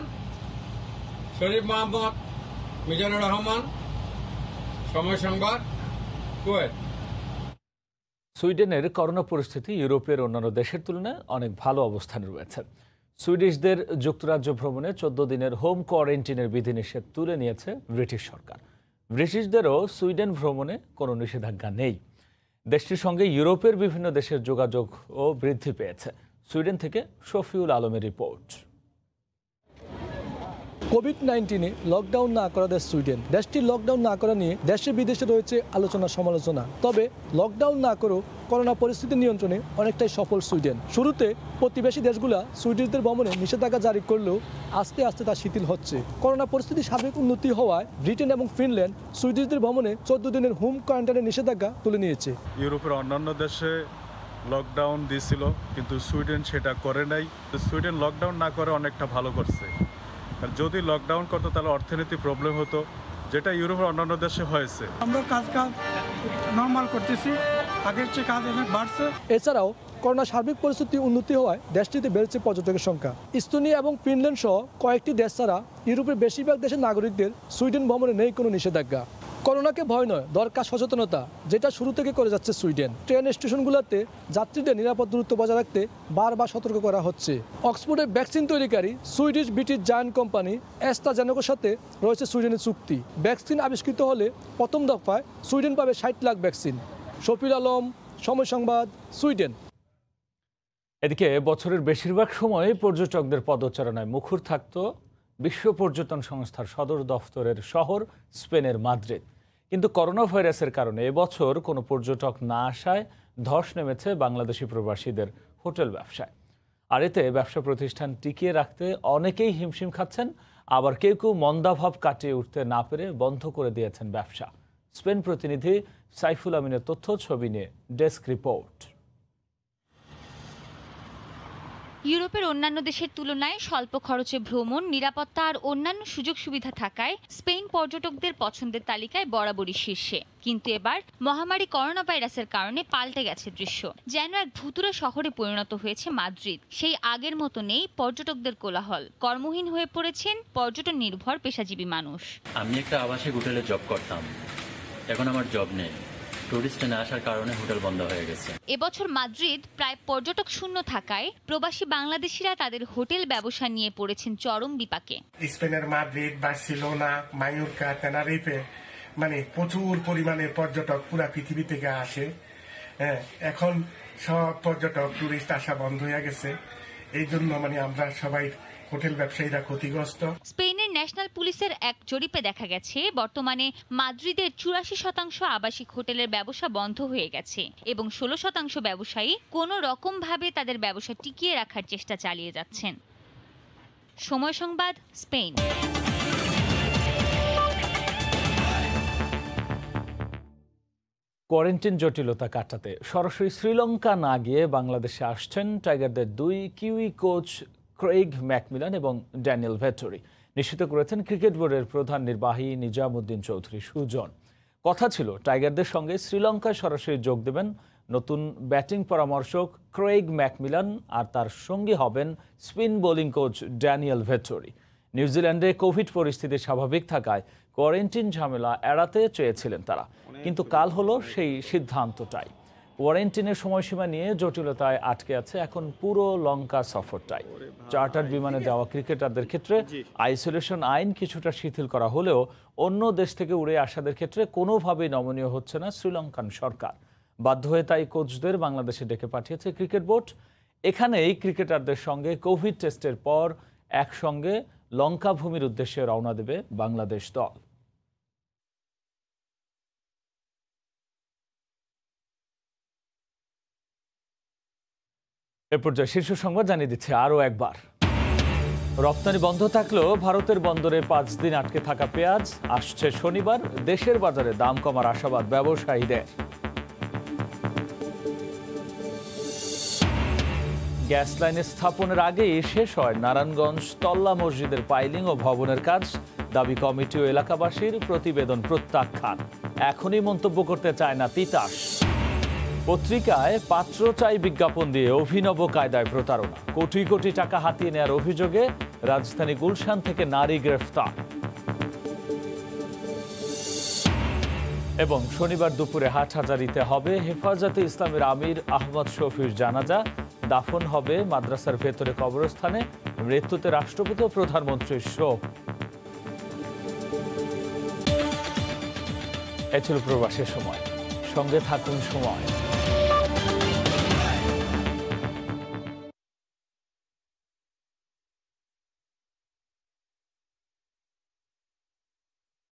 [SPEAKER 7] শরীফ মোহাম্মদ মিজানুর রহমান, সময় সংবাদ, কুয়েত।
[SPEAKER 1] সুইডেনের করোনা পরিস্থিতি ইউরোপের অন্যান্য দেশের তুলনায় অনেক ভালো অবস্থানে রয়েছে। সুইডিশদের যুক্তরাজ্য ভ্রমণে 14 দিনের হোম কোয়ারেন্টাইনের বিধিনিষেধ তুলে নিয়েছে ব্রিটিশ সরকার। ব্রিটিশদেরও সুইডেন ভ্রমণে কোনো নিষেধাজ্ঞা নেই। দেশটির সঙ্গে ইউরোপের বিভিন্ন দেশের যোগাযোগও বৃদ্ধি পেয়েছে। সুইডেন থেকে শফিউল আলমের রিপোর্ট।
[SPEAKER 15] কোভিড-19 লকডাউন না করা দেশ সুইডেন। দেশটির লকডাউন না করা নিয়ে দেশে বিদেশে রয়েছে আলোচনা সমালোচনা। তবে লকডাউন না করেও করোনা পরিস্থিতি নিয়ন্ত্রণে অনেকটাই সফল সুইডেন। শুরুতে প্রতিবেশী দেশগুলো সুইডিশদের ভ্রমণে নিষেধাজ্ঞা জারি করলেও আস্তে আস্তে তা শিথিল হচ্ছে। করোনা পরিস্থিতির সার্বিক উন্নতি হওয়ায় ব্রিটেন এবং ফিনল্যান্ড সুইডিশদের ভ্রমণে 14 দিনের হোম কোয়ারেন্টাইনের নিষেধাজ্ঞা তুলে নিয়েছে।
[SPEAKER 17] ইউরোপের অন্যান্য দেশে লকডাউন দিয়েছিল, কিন্তু সুইডেন সেটা করে নাই। সুইডেন লকডাউন না করে অনেকটা ভালো করছে। আর যদি লকডাউন করতো তাহলে অর্থনীতি প্রবলেম হতো, যেটা ইউরোপের অন্যান্য দেশে হয়েছে।
[SPEAKER 15] আমরা কাজ নরমাল করতেছি, আগের চেয়ে কাজ অনেক বাড়ছে। এছাড়াও করোনা সার্বিক পরিস্থিতি উন্নতি হওয়ায় দেশটিতে বেড়েছে পর্যটকের সংখ্যা। ইস্তোনিয়া এবং ফিনল্যান্ড সহ কয়েকটি দেশ ছাড়া ইউরোপের বেশিরভাগ দেশের নাগরিকদের সুইডেন ভ্রমণে নেই কোনো নিষেধাজ্ঞা। করোনাকে ভয় নয়, দরকার সচেতনতা, যেটা শুরু থেকে করে যাচ্ছে সুইডেন। ট্রেন স্টেশনগুলোতে যাত্রীদের নিরাপদ দূরত্ব বজায় রাখতে বারবার সতর্ক করা হচ্ছে। অক্সফোর্ডের ভ্যাকসিন তৈরিকারী সুইডিশ ব্রিটিশ জায়ান্ট কোম্পানি অ্যাস্ট্রাজেনেকার সাথে রয়েছে সুইডেনের চুক্তি। ভ্যাকসিন আবিষ্কৃত হলে প্রথম দফায় সুইডেন পাবে 60 লাখ ভ্যাকসিন। শফিউল আলম, সময় সংবাদ, সুইডেন।
[SPEAKER 1] এদিকে বছরের বেশিরভাগ সময় পর্যটকদের পদচারণায় মুখর থাকত বিশ্ব পর্যটন সংস্থার সদর দফতরের শহর স্পেনের মাদ্রিদ। কিন্তু করোনা ভাইরাসের কারণে এবছর কোনো পর্যটক না আসায় ধস নেমেছে বাংলাদেশি প্রবাসীদের হোটেল ব্যবসায়। আর এতে ব্যবসা প্রতিষ্ঠান টিকিয়ে রাখতে অনেকেই হিমশিম খাচ্ছেন, আবার কেউ কেউ মন্দাভাব কাটিয়ে উঠতে না পেরে বন্ধ করে দিয়েছেন ব্যবসা। স্পেন প্রতিনিধি সাইফুল আমিনের তথ্য, ছবি নিয়ে ডেস্ক রিপোর্ট।
[SPEAKER 18] ইউরোপের অন্যান্য দেশের তুলনায় স্বল্প খরচে ভ্রমণ, নিরাপত্তা আর অন্যান্য সুযোগ সুবিধা থাকায় স্পেন পর্যটকদের পছন্দের তালিকায় বরাবরই শীর্ষে। কিন্তু এবার মহামারী করোনা ভাইরাসের কারণে পাল্টে গেছে দৃশ্য। যেন এক ভুতুড়ে শহরে পরিণত হয়েছে মাদ্রিদ। সেই আগের মতো নেই পর্যটকদের কোলাহল। কর্মহীন হয়ে পড়েছেন পর্যটন নির্ভর পেশাজীবী মানুষ।
[SPEAKER 27] আমি একটা আবাসিক হোটেলে জব করতাম, এখন আমার জব নেই। টুরিস্ট না আসার কারণে হোটেল বন্ধ হয়ে গেছে।
[SPEAKER 18] এবছর মাদ্রিদ প্রায় পর্যটক শূন্য থাকায় প্রবাসী বাংলাদেশিরা তাদের হোটেল ব্যবসা নিয়ে পড়েছেন চরম বিপাকে।
[SPEAKER 28] স্পেনের মাদ্রিদ, বার্সেলোনা, মায়োরকা, টেনারিফে মানে প্রচুর পরিমাণে পর্যটক পুরা পৃথিবী থেকে আসে। এখন সব পর্যটক টুরিস্ট আসা বন্ধ হয়ে গেছে। এই জন্য মানে আমরা সবাই হোটেল ব্যবসায়ীরা ক্ষতিগ্রস্ত।
[SPEAKER 18] স্পেনের ন্যাশনাল পুলিশের এক জরিপে দেখা গেছে বর্তমানে মাদ্রিদের 84% আবাসিক হোটেলের ব্যবসা বন্ধ হয়ে গেছে এবং 16% ব্যবসায়ী কোনো রকম ভাবে তাদের ব্যবসা টিকিয়ে রাখার চেষ্টা চালিয়ে যাচ্ছেন। সময় সংবাদ, স্পেন।
[SPEAKER 1] কোয়ারেন্টাইন জটিলতা কাটাতে সরাসরি শ্রীলঙ্কা না গিয়ে বাংলাদেশে আসছেন টাইগারদের 2 কিউই কোচ ক্রেইগ ম্যাকমিলান এবং ড্যানিয়েল ভেট্টোরি। নিশ্চিত করেছেন ক্রিকেট বোর্ডের প্রধান নির্বাহী নিজামুদ্দিন চৌধুরী সুজন। কথা ছিল টাইগারদের সঙ্গে শ্রীলঙ্কায় সরাসরি যোগ দেবেন নতুন ব্যাটিং পরামর্শক ক্রেইগ ম্যাকমিলান, আর তার সঙ্গী হবেন spin bowling coach Daniel Vettori. নিউজিল্যান্ডে কোভিড পরিস্থিতি স্বাভাবিক থাকায় কোয়ারেন্টাইন ঝামেলা এড়াতে চেয়েছিলেন তারা, কিন্তু কাল হলো সেই সিদ্ধান্তটাই। কোয়ারেন্টাইনের সময়সীমা নিয়ে জটিলতায় আটকে আছে এখন পুরো লঙ্কা সফরটাই। চার্টার্ড বিমানে যাওয়া ক্রিকেটারদের ক্ষেত্রে আইসোলেশন আইন কিছুটা শিথিল করা হলেও অন্য দেশ থেকে উড়ে আসাদের ক্ষেত্রে কোনোভাবেই নমনীয় হচ্ছে না শ্রীলঙ্কান সরকার। বাধ্য হয়ে তাই কোচদের বাংলাদেশে ডেকে পাঠিয়েছে ক্রিকেট বোর্ড। এখানেই ক্রিকেটারদের সঙ্গে কোভিড টেস্টের পর একসঙ্গে লঙ্কা ভূমির উদ্দেশ্যে রওনা দেবে বাংলাদেশ দল। এ পর্যায়ে শীর্ষ সংবাদ জানিয়ে দিচ্ছে আরও একবার। রপ্তানি বন্ধ থাকলেও ভারতের বন্দরে 5 দিন আটকে থাকা পেঁয়াজ আসছে শনিবার। দেশের বাজারে দাম কমার আশাবাদ ব্যবসায়ীদের। গ্যাস লাইনের স্থাপনের আগেই শেষ হয় নারায়ণগঞ্জ তল্লা মসজিদের পাইলিং ও ভবনের কাজ। দাবি কমিটি ও এলাকাবাসীর, প্রতিবেদন প্রত্যাখ্যান। এখনই মন্তব্য করতে চায় না তিতাস। পত্রিকায় পাত্র চাই বিজ্ঞাপন দিয়ে অভিনব কায়দায় প্রতারণা। কোটি কোটি টাকা হাতিয়ে নেওয়ার অভিযোগে রাজধানী গুলশান থেকে নারী গ্রেফতার। এবং শনিবার দুপুরে হাটহাজারীতে হবে হেফাজতে ইসলামের আমির আহমদ শফির জানাজা। দাফন হবে মাদ্রাসার ভেতরে কবরস্থানে। মৃত্যুতে রাষ্ট্রপতি ও প্রধানমন্ত্রীর শোক। এ ছিল প্রবাসের সময়। সঙ্গে থাকুন সময়।